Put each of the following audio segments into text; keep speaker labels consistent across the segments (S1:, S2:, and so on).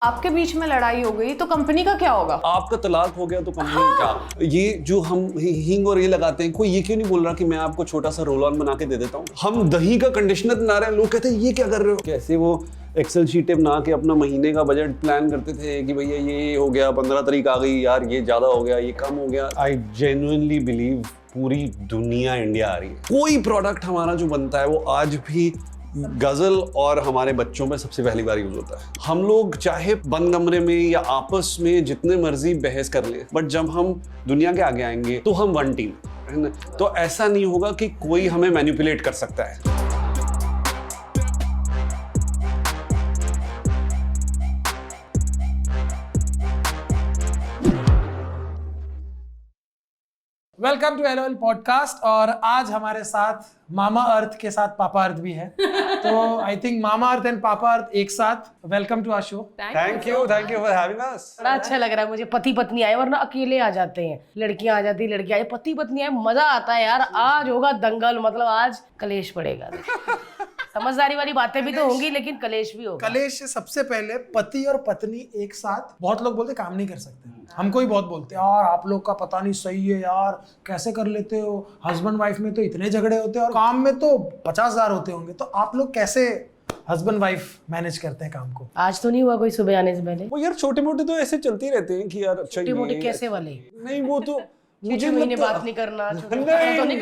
S1: आपके बीच में लड़ाई हो गई तो कंपनी का क्या होगा?
S2: आपका तलाक हो गया तो कंपनी क्या? ये जो हम हींग और ये लगाते हैं, कोई ये क्यों नहीं बोल रहा कि मैं आपको छोटा सा रोल ऑन बना के दे देता हूँ? हम दही का कंडीशनर बना रहे हैं, लोग कहते हैं ये क्या कर रहे हो? कैसे वो एक्सेल शीटें बना के अपना महीने का बजट प्लान करते थे कि भैया ये हो गया, 15 तारीख आ गई, यार ये ज्यादा हो गया, ये कम हो गया। आई जेन्युइनली बिलीव पूरी दुनिया इंडिया आ रही है। कोई प्रोडक्ट हमारा जो बनता है वो आज भी गजल और हमारे बच्चों में सबसे पहली बार यूज होता है। हम लोग चाहे बंद कमरे में या आपस में जितने मर्जी बहस कर लें, बट जब हम दुनिया के आगे आएंगे तो हम वन टीम है ना। तो ऐसा नहीं होगा कि कोई हमें मैनिपुलेट कर सकता है।
S3: Welcome to LOL podcast. और आज हमारे साथ मामा अर्थ के साथ पापा अर्थ भी है। तो I think mama earth and पापा अर्थ एक साथ। Welcome to our show.
S2: Thank you for having us.
S4: बड़ा अच्छा लग रहा है मुझे। पति पत्नी आए, वरना अकेले आ जाते हैं, लड़कियां आ जाती, लड़कियां आए, पति पत्नी आए, मजा आता है यार। आज होगा दंगल, मतलब आज कलेश पड़ेगा। समझदारी वाली बातें भी तो होंगी, लेकिन कलेश भी होगा।
S3: कलेश से सबसे पहले पति और पत्नी एक साथ, बहुत लोग बोलते काम नहीं कर सकते, हमको ही बहुत बोलते हैं यार आप लोग का पता नहीं सही है यार, कैसे कर लेते हो? हस्बैंड वाइफ में तो इतने झगड़े होते हैं और काम में तो 50,000 होते होंगे। तो आप लोग कैसे हस्बैंड वाइफ मैनेज करते हैं काम को?
S4: आज तो नहीं हुआ कोई सुबह आने से पहले?
S2: वो यार छोटे मोटे तो ऐसे चलते ही रहते हैं कि यार अच्छा
S4: छोटे मोटे कैसे वाले?
S2: नहीं वो तो
S4: मुझे महीने बात नहीं करना, तो नहीं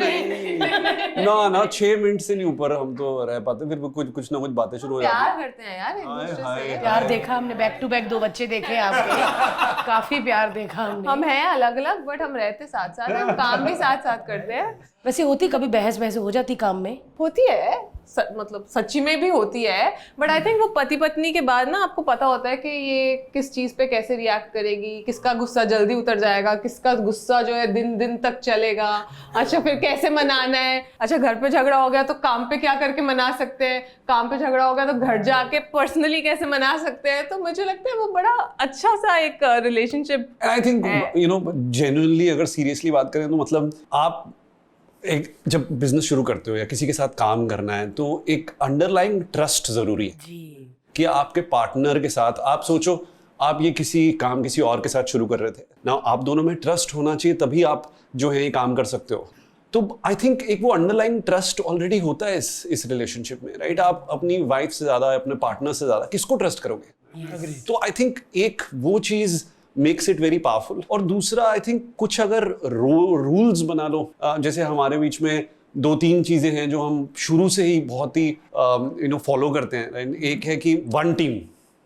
S2: ना 6 मिनट से नहीं ऊपर हम तो रह पाते, फिर कुछ ना कुछ बातें शुरू हो जाती
S1: प्यार करते हैं यार एक दूसरे से।
S4: प्यार देखा हमने, बैक टू बैक 2 बच्चे देखे आपके। काफी प्यार देखा हमने।
S1: हम हैं अलग अलग बट हम रहते साथ साथ, हम काम भी साथ साथ करते हैं।
S4: वैसे होती कभी बहस हो जाती काम में?
S1: होती है मतलब सच्ची में भी होती है, बट आई थिंक वो पति पत्नी के बाद ना आपको पता होता है कि ये किस चीज पे कैसे रिएक्ट करेगी, किसका गुस्सा जल्दी उतर जाएगा, किसका गुस्सा जो है दिन दिन तक चलेगा। अच्छा फिर कैसे मनाना है? अच्छा घर पे झगड़ा हो गया तो काम पे क्या करके मना सकते हैं, काम पे झगड़ा हो गया तो घर जाके पर्सनली कैसे मना सकते हैं। तो मुझे लगता है वो बड़ा अच्छा सा एक relationship.
S2: I think you know genuinely अगर सीरियसली बात करें तो मतलब आप एक जब बिजनेस शुरू करते हो या किसी के साथ काम करना है तो एक अंडरलाइंग ट्रस्ट जरूरी है
S4: जी।
S2: कि आपके पार्टनर के साथ, आप सोचो आप ये किसी और के साथ शुरू कर रहे थे ना, आप दोनों में ट्रस्ट होना चाहिए तभी आप जो है ये काम कर सकते हो। तो आई थिंक एक वो अंडरलाइंग ट्रस्ट ऑलरेडी होता है इस रिलेशनशिप में, राइट? आप अपनी वाइफ से ज्यादा, अपने पार्टनर से ज्यादा किसको ट्रस्ट करोगे? तो आई थिंक एक वो चीज मेक्स इट वेरी पावरफुल। और दूसरा आई थिंक कुछ अगर रूल्स बना लो, जैसे हमारे बीच में 2-3 चीजें हैं जो हम शुरू से ही बहुत ही फॉलो करते हैं। एक है कि वन टीम,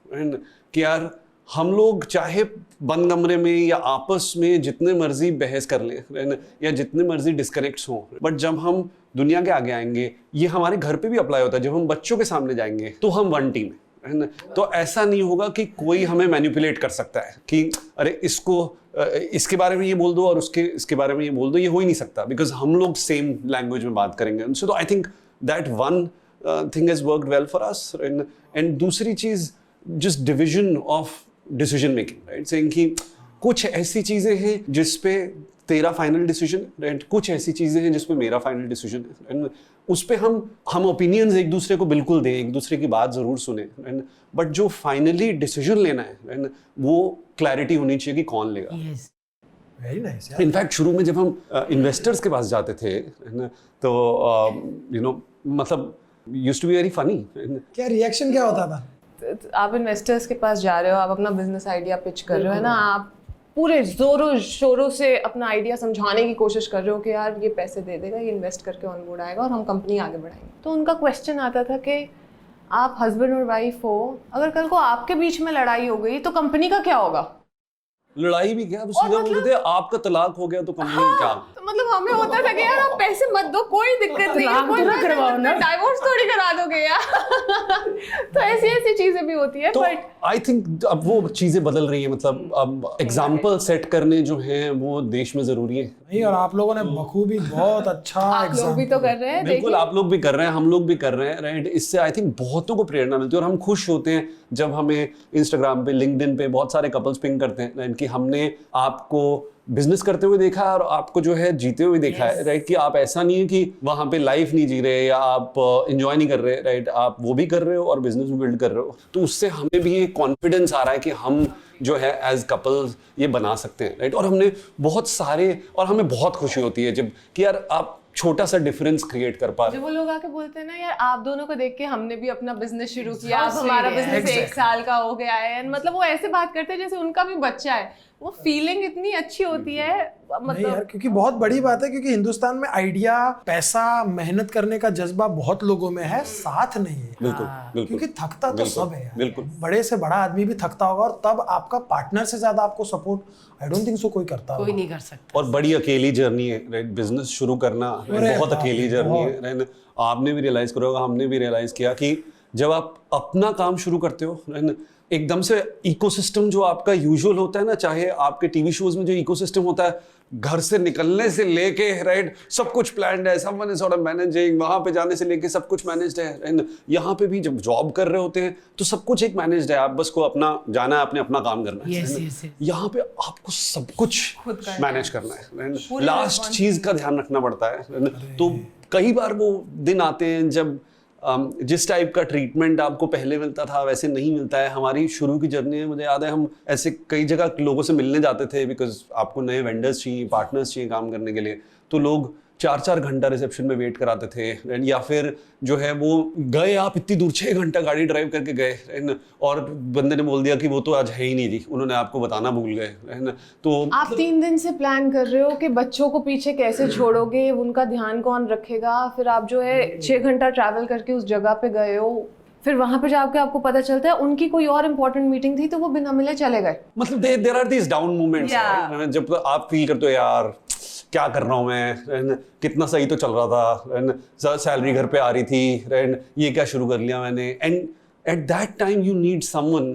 S2: कि यार हम लोग चाहे बंद कमरे में या आपस में जितने मर्जी बहस कर लें या जितने मर्जी डिस्कनेक्ट्स हों, बट जब हम दुनिया के आगे आएंगे, ये हमारे घर पे भी अप्लाई होता है, जब हम बच्चों के सामने जाएंगे तो हम वन टीम है ना। तो ऐसा नहीं होगा कि कोई हमें मैनिपुलेट कर सकता है कि अरे इसके बारे में ये बोल दो और इसके बारे में ये बोल दो, ये हो ही नहीं सकता, बिकॉज हम लोग सेम लैंग्वेज में बात करेंगे। So I think that one thing has worked well for us. And दूसरी चीज just division of decision making, right? Saying कि कुछ ऐसी चीजें हैं जिसपे तेरा फाइनल डिसीजन, राइट? कुछ ऐसी चीजें हैं जिसपे मेरा फाइनल डिसीजन है। उस पे हम ओपिनियंस एक दूसरे को बिल्कुल दें, एक दूसरे की बात जरूर सुने, बट जो फाइनली डिसीजन लेना है वो क्लैरिटी होनी चाहिए कि कौन लेगा।
S3: Very nice.
S2: इनफैक्ट शुरू में जब हम इन्वेस्टर्स के पास जाते थे तो मतलब used to be very funny.
S3: क्या रिएक्शन क्या होता था?
S1: आप इन्वेस्टर्स के पास जा रहे हो, आप अपना बिजनेस आइडिया पिच कर रहे हो, है ना, आप पूरे जोरों शोरों से अपना आइडिया समझाने की कोशिश कर रहे हो कि यार ये पैसे दे देगा, ये इन्वेस्ट करके ऑन बोर्ड आएगा और हम कंपनी आगे बढ़ाएंगे। तो उनका क्वेश्चन आता था कि आप हस्बैंड और वाइफ हो, अगर कल को आपके बीच में लड़ाई हो गई तो कंपनी का क्या होगा?
S2: लड़ाई भी क्या, सीधा बोलते थे आपका तलाक हो गया तो कंपनी क्या?
S1: तो मतलब हमें होता था कि यार आप पैसे मत दो, कोई दिक्कत नहीं है, कोई करवाओ ना, डाइवोर्स थोड़ी करा दोगे यार। तो ऐसी चीजें भी होती है।
S2: तो
S1: बट
S2: आई थिंक अब वो चीजें बदल रही है, मतलब अब एग्जाम्पल सेट करने जो हैं वो देश में जरूरी है।
S3: नहीं, और आप लोगों ने बखूबी बहुत अच्छा
S1: आप लोग भी तो कर रहे हैं।
S2: बिल्कुल, आप लोग भी कर रहे हैं, हम लोग भी कर रहे हैं, राइट? इससे आई थिंक बहुतों को प्रेरणा मिलती है और हम खुश होते हैं जब हमें इंस्टाग्राम पे, लिंक्डइन पे बहुत सारे कपल्स पिंग करते हैं कि हमने आपको बिजनेस करते हुए देखा है और आपको जो है जीते हुए देखा है, राइट? कि आप ऐसा नहीं है कि वहां पे लाइफ नहीं जी रहे या आप एंजॉय नहीं कर रहे, राइट? आप वो भी कर रहे हो और बिजनेस भी बिल्ड कर रहे हो, तो उससे हमें भी एक कॉन्फिडेंस आ रहा है कि हम जो है एज कपल्स ये बना सकते हैं, राइट? और हमने बहुत सारे, और हमें बहुत खुशी होती है जब कि यार आप छोटा सा डिफरेंस क्रिएट कर पा रहे
S1: जो वो लोग आके बोलते हैं ना, यार आप दोनों को देख के हमने भी अपना बिजनेस शुरू किया, अब
S4: sweet
S1: हमारा
S4: है।
S1: बिजनेस 1 साल का हो गया है, मतलब वो ऐसे बात करते हैं जैसे उनका भी बच्चा है। वो फीलिंग इतनी अच्छी होती है,
S3: नहीं
S1: मतलब
S3: यार, क्योंकि बहुत बड़ी बात है, क्योंकि हिंदुस्तान में आइडिया, पैसा, मेहनत करने का जज्बा बहुत लोगों में है, साथ नहीं है।
S2: बिल्कुल बिल्कुल
S3: क्योंकि थकता तो सब है यार।
S2: बिल्कुल।
S3: बड़े से बड़ा आदमी भी थकता होगा, और तब आपका पार्टनर से ज्यादा आपको support I don't think so कोई करता
S4: कोई
S3: होगा।
S4: नहीं कर सकता।
S2: और बड़ी अकेली जर्नी है, राइट? बिजनेस शुरू करना
S3: अरे
S2: बहुत
S3: बाप
S2: अकेली
S3: रे,
S2: जर्नी है,
S3: बहुत।
S2: राइट? आपने भी रियलाइज करा होगा, हमने भी रियलाइज किया कि जब आप अपना काम शुरू करते हो, राइट, एकदम से इकोसिस्टम जो आपका यूजुअल होता है ना, चाहे आपके टीवी शोज में जो इकोसिस्टम होता है, घर से निकलने से लेके, राइट, सब कुछ प्लान्ड है, someone is sort of managing, वहां पे जाने से लेके सब कुछ मैनेज्ड है, राइट? यहाँ पे भी जब जॉब कर रहे होते हैं तो सब कुछ एक मैनेज्ड है, आप बस को अपना जाना है, आपने अपना काम करना है,
S4: Yes,
S2: right?
S4: yes, yes.
S2: यहाँ पे आपको सब कुछ
S1: खुद करना
S2: मैनेज करना है, right?
S1: पूरी
S2: लास्ट चीज का ध्यान रखना पड़ता है, right? तो कई बार वो दिन आते हैं जब जिस टाइप का ट्रीटमेंट आपको पहले मिलता था वैसे नहीं मिलता है। हमारी शुरू की जर्नी में मुझे याद है, हम ऐसे कई जगह लोगों से मिलने जाते थे, बिकॉज आपको नए वेंडर्स चाहिए, पार्टनर्स चाहिए काम करने के लिए, तो लोग 4-4 घंटा रिसेप्शन में वेट कराते थे, या फिर जो है वो गए, आप इतनी दूर 6 घंटा गाड़ी ड्राइव करके गए, और बंदे ने बोल दिया कि वो तो आज है ही नहीं जी, उन्होंने आपको बताना भूल गए, है ना? तो
S1: आप 3 दिन से प्लान कर रहे हो कि बच्चों को पीछे कैसे छोड़ोगे, उनका ध्यान कौन रखेगा, फिर आप जो है 6 घंटा ट्रैवल करके उस जगह पे गए हो, फिर वहां पे जाके आपको पता चलता है उनकी कोई और इम्पोर्टेंट मीटिंग थी तो वो बिना मिले चले गए।
S2: मतलब there are these down moments, जब आप फील करते हो यार क्या कर रहा हूँ मैं, कितना सही तो चल रहा था, सैलरी घर पे आ रही थी, ये क्या शुरू कर लिया मैंने, and at that time you need someone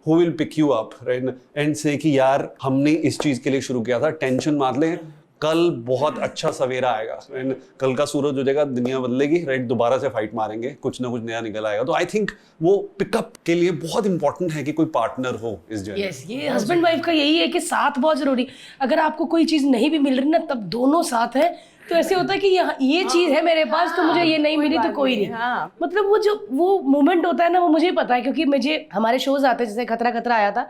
S2: who will pick you up, right? and say कि यार हमने इस चीज के लिए शुरू किया था, टेंशन मार ले, कल बहुत अच्छा सवेरा आएगा, right? कल का सूरज हो जाएगा, दुनिया बदलेगी, राइट? दोबारा से फाइट मारेंगे, कुछ ना कुछ नया निकल आएगा। तो आई थिंक वो पिकअप के लिए बहुत इंपॉर्टेंट है कि कोई पार्टनर हो इस जर्नी।
S4: यस, ये हस्बैंड वाइफ का यही है कि साथ बहुत जरूरी। अगर आपको कोई चीज नहीं भी मिल रही ना, तब दोनों साथ हैं, तो ऐसे होता है कि ये चीज है मेरे पास, तो मुझे ये नहीं मिली तो कोई नहीं।
S1: हाँ।
S4: मतलब वो मोमेंट होता है ना, वो मुझे ही पता है, क्योंकि मुझे हमारे शोज आते हैं, जैसे खतरा खतरा आया था,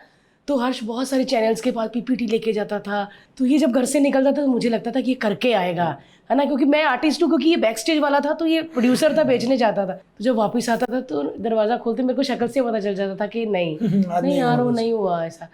S4: तो हर्ष बहुत सारे चैनल्स के पास पीपीटी लेके जाता था, तो ये जब घर से निकलता था तो मुझे लगता था कि ये करके आएगा, है ना? क्योंकि मैं आर्टिस्ट हूँ, क्योंकि ये बैक स्टेज वाला था, तो ये प्रोड्यूसर था, बेचने जाता था। तो जब वापस आता था तो दरवाजा खोलते मेरे को शक्ल से पता चल जाता था कि नहीं यार वो नहीं हुआ ऐसा।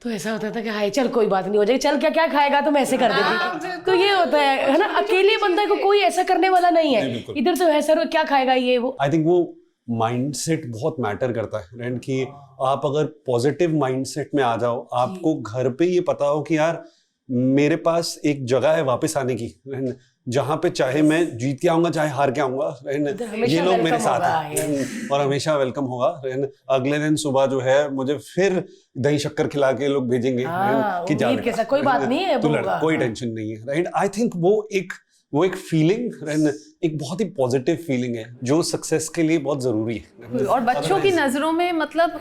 S4: तो ऐसा होता था कि हाय चल कोई बात नहीं, हो जाएगी, चल क्या क्या खाएगा, तो मैं ऐसे कर देती थी। तो ये होता है ना, अकेले बंदा को कोई ऐसा करने वाला नहीं है, इधर से सर क्या खाएगा ये वो।
S2: आई थिंक वो माइंडसेट बहुत मैटर करता है, राइट? कि आप अगर पॉजिटिव माइंडसेट में आ जाओ, आपको घर पे ये पता हो कि यार मेरे पास एक जगह है वापस आने की, जहाँ पे चाहे मैं जीत के आऊंगा चाहे हार के आऊंगा, ये लोग मेरे साथ हैं और हमेशा वेलकम होगा। अगले दिन सुबह जो है मुझे फिर दही शक्कर खिला के लोग भेजेंगे कि जा
S4: उम्मीद के साथ, कोई बात नहीं है,
S2: तू
S4: वो
S2: लड़,
S4: होगा।
S2: कोई टेंशन नहीं है, राइट? आई थिंक वो एक फीलिंग, एक बहुत ही पॉजिटिव फीलिंग है जो सक्सेस के लिए बहुत जरूरी है।
S1: और बच्चों की नजरों में मतलब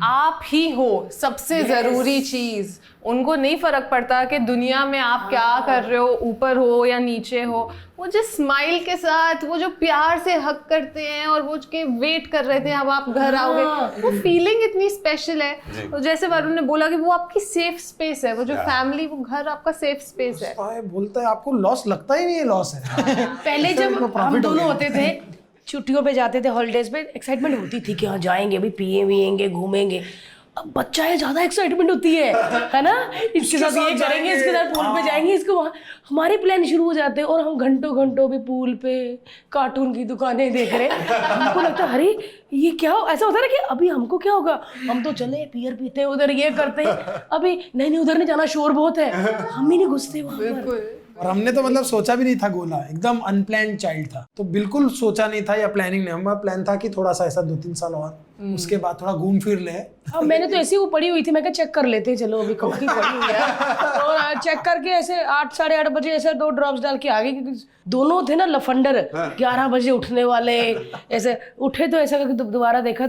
S1: आप ही हो सबसे जरूरी चीज, उनको नहीं फर्क पड़ता कि दुनिया में आप क्या कर रहे हो, ऊपर हो या नीचे हो। वो जो स्माइल के साथ, वो जो प्यार से हक करते हैं और वो के वेट कर रहे थे अब आप घर आओगे, वो फीलिंग इतनी स्पेशल है। तो जैसे वरुण ने बोला कि वो आपकी सेफ स्पेस है, वो जो फैमिली, वो घर आपका सेफ स्पेस है।
S3: बोलता है आपको लॉस लगता ही नहीं है, लॉस है।
S4: पहले जब हम दोनों होते थे, छुट्टियों पे जाते थे, हॉलीडेज पे, एक्साइटमेंट होती थी कि हाँ जाएंगे अभी, पिएंगे, घूमेंगे। अब बच्चा है, ज्यादा एक्साइटमेंट होती है ना? इसके साथ ये करेंगे, इसके साथ पूल पे जाएंगे, इसको वहाँ, हमारे प्लान शुरू हो जाते हैं और हम घंटों घंटों भी पूल पे कार्टून की दुकानें देख रहे हैं। हमको लगता है अरे ये क्या हो, ऐसा होता है ना कि अभी हमको क्या होगा, हम तो चले बियर पीते हैं, उधर ये करते हैं, अभी नहीं उधर नहीं जाना, शोर बहुत है, हम ही नहीं घुसते वहाँ पर।
S3: और हमने तो मतलब सोचा भी नहीं था, गोला एकदम अनप्लान्ड चाइल्ड था, तो बिल्कुल सोचा नहीं था या प्लानिंग नहीं। हमारा प्लान था कि थोड़ा सा ऐसा 2-3 साल और, उसके बाद थोड़ा घूम फिर ले।
S4: अब मैंने तो ऐसी वो पड़ी हुई थी, मैं क्या चेक कर लेते चलो, अभी कब की पड़ी हुई है, तो चेक करके ऐसे 8 साढ़े 8 बजे ऐसे 2 ड्रॉप्स डाल के आ गए, क्योंकि दोनों थे ना लफंडर, 11 बजे उठने वाले। ऐसे उठे तो ऐसा दोबारा देखा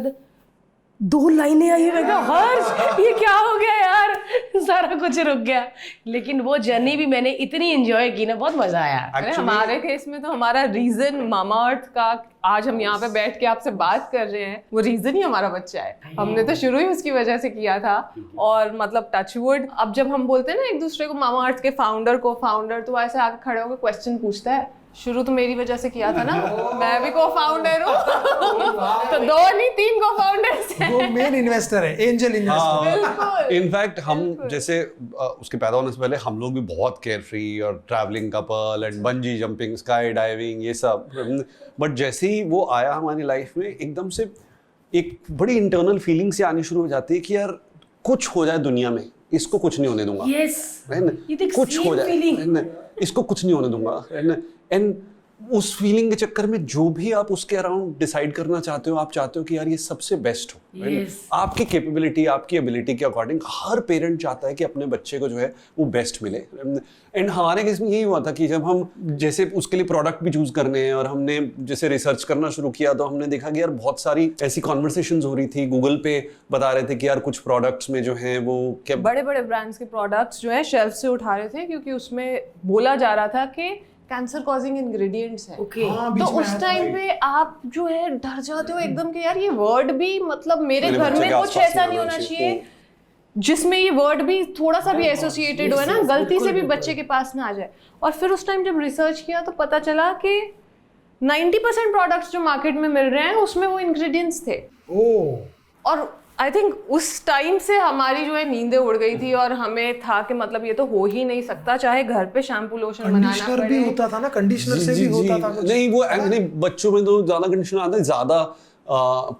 S4: 2 लाइनें आई, मैं कहा हर्ष ये क्या हो गया यार, सारा कुछ रुक गया। लेकिन वो जर्नी भी मैंने इतनी एंजॉय की ना, बहुत मजा आया।
S1: अरे हमारे केस में तो हमारा रीजन मामा अर्थ का आज हम यहाँ पे बैठ के आपसे बात कर रहे हैं, वो रीजन ही हमारा बच्चा है। हमने तो शुरू ही उसकी वजह से किया था। और मतलब टचवुड, अब जब हम बोलते हैं ना एक दूसरे को मामा अर्थ के फाउंडर को फाउंडर, तो ऐसे आके खड़े होकर क्वेश्चन पूछता है। शुरू तो मेरी वजह से किया था ना, मैं भी को फाउंडर हूँ। तो 2 नहीं 3 को फाउंडर्स हैं।
S3: वो मेन इन्वेस्टर है, एंजल इन्वेस्टर।
S2: इनफैक्ट हम जैसे उसके पैदा होने से पहले हम लोग भी बहुत केयर फ्री और travelling couple and bungee jumping, sky diving, ये सब। बट जैसे ही वो आया हमारी लाइफ में, एकदम से एक बड़ी इंटरनल फीलिंग से आनी शुरू हो जाती है कि यार कुछ हो जाए दुनिया में, इसको कुछ नहीं होने दूंगा।
S4: Yes.
S2: है ना?
S4: ये तो
S2: कुछ हो
S4: same
S2: जाए,
S4: feeling.
S2: है ना? इसको कुछ नहीं होने दूंगा, है ना? एंड उस फीलिंग के चक्कर में जो भी आप उसके अराउंड डिसाइड करना चाहते हो, आप चाहते हो कि यार ये सबसे बेस्ट हो।
S4: Yes.
S2: आपकी कैपेबिलिटी, आपकी एबिलिटी के अकॉर्डिंग हर पेरेंट चाहता है कि अपने बच्चे को जो है वो बेस्ट मिले। एंड हमारे केस में यही हुआ था कि जब हम जैसे उसके लिए प्रोडक्ट भी चूज करने हैं और हमने जैसे रिसर्च करना शुरू किया, तो हमने देखा कि यार बहुत सारी ऐसी कॉन्वर्सेशंस हो रही थी। गूगल पे बता रहे थे कि यार कुछ प्रोडक्ट्स में जो है वो क्या
S1: बड़े बड़े ब्रांड्स के प्रोडक्ट्स जो है शेल्फ से उठा रहे थे, क्योंकि उसमें बोला जा रहा था कि कैंसर कॉजिंग इंग्रेडिएंट्स हैं।
S4: Okay.
S3: हाँ,
S1: तो
S3: बीच में
S1: उस
S3: आया था
S1: टाइम
S3: ये।
S1: पे आप जो है डर जाते हो एकदम कि यार ये वर्ड भी, मतलब मेरे
S2: मेरे
S1: घर
S2: बच्चे
S1: में
S2: के
S1: कुछ
S2: आसपास
S1: ऐसा
S2: नहीं
S1: नहीं
S2: होना
S1: होना
S2: चाहिए।
S1: चाहिए जिसमें ये वर्ड भी थोड़ा सा भी एसोसिएटेड हो, है ना, गलती से भी बच्चे के पास ना आ जाए। और फिर उस टाइम जब रिसर्च किया तो पता चला कि 90% प्रोडक्ट्स जो मार्केट में मिल रहे हैं उसमें वो इंग्रेडिएंट्स थे। और आई थिंक उस टाइम से हमारी जो है नींदें उड़ गई थी, और हमें था कि मतलब ये तो हो ही नहीं सकता, चाहे घर पे शैम्पू लोशन बनाना
S3: कंडीशनर
S1: पड़े।
S3: भी होता था ना, कंडीशनर से भी होता था कुछ।
S2: नहीं वो नहीं, बच्चों में तो ज्यादा कंडीशनर आता है, ज्यादा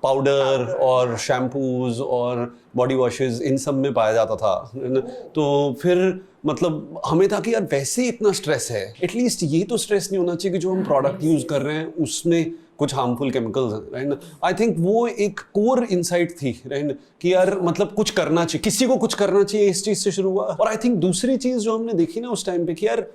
S2: पाउडर और शैम्पूज और बॉडी वॉशेस इन सब में पाया जाता था, है ना? तो फिर मतलब हमें था कि यार वैसे ही इतना स्ट्रेस है, एटलीस्ट ये तो स्ट्रेस नहीं होना चाहिए कि जो हम प्रोडक्ट यूज कर रहे हैं उसमें कुछ हार्मफुल केमिकल्स हैं, राइट ना? आई थिंक वो एक कोर इनसाइट थी, राइट ना, कि यार मतलब कुछ करना चाहिए, किसी को कुछ करना चाहिए, इस चीज से शुरू हुआ। और आई थिंक दूसरी चीज जो हमने देखी ना उस टाइम पे कि यार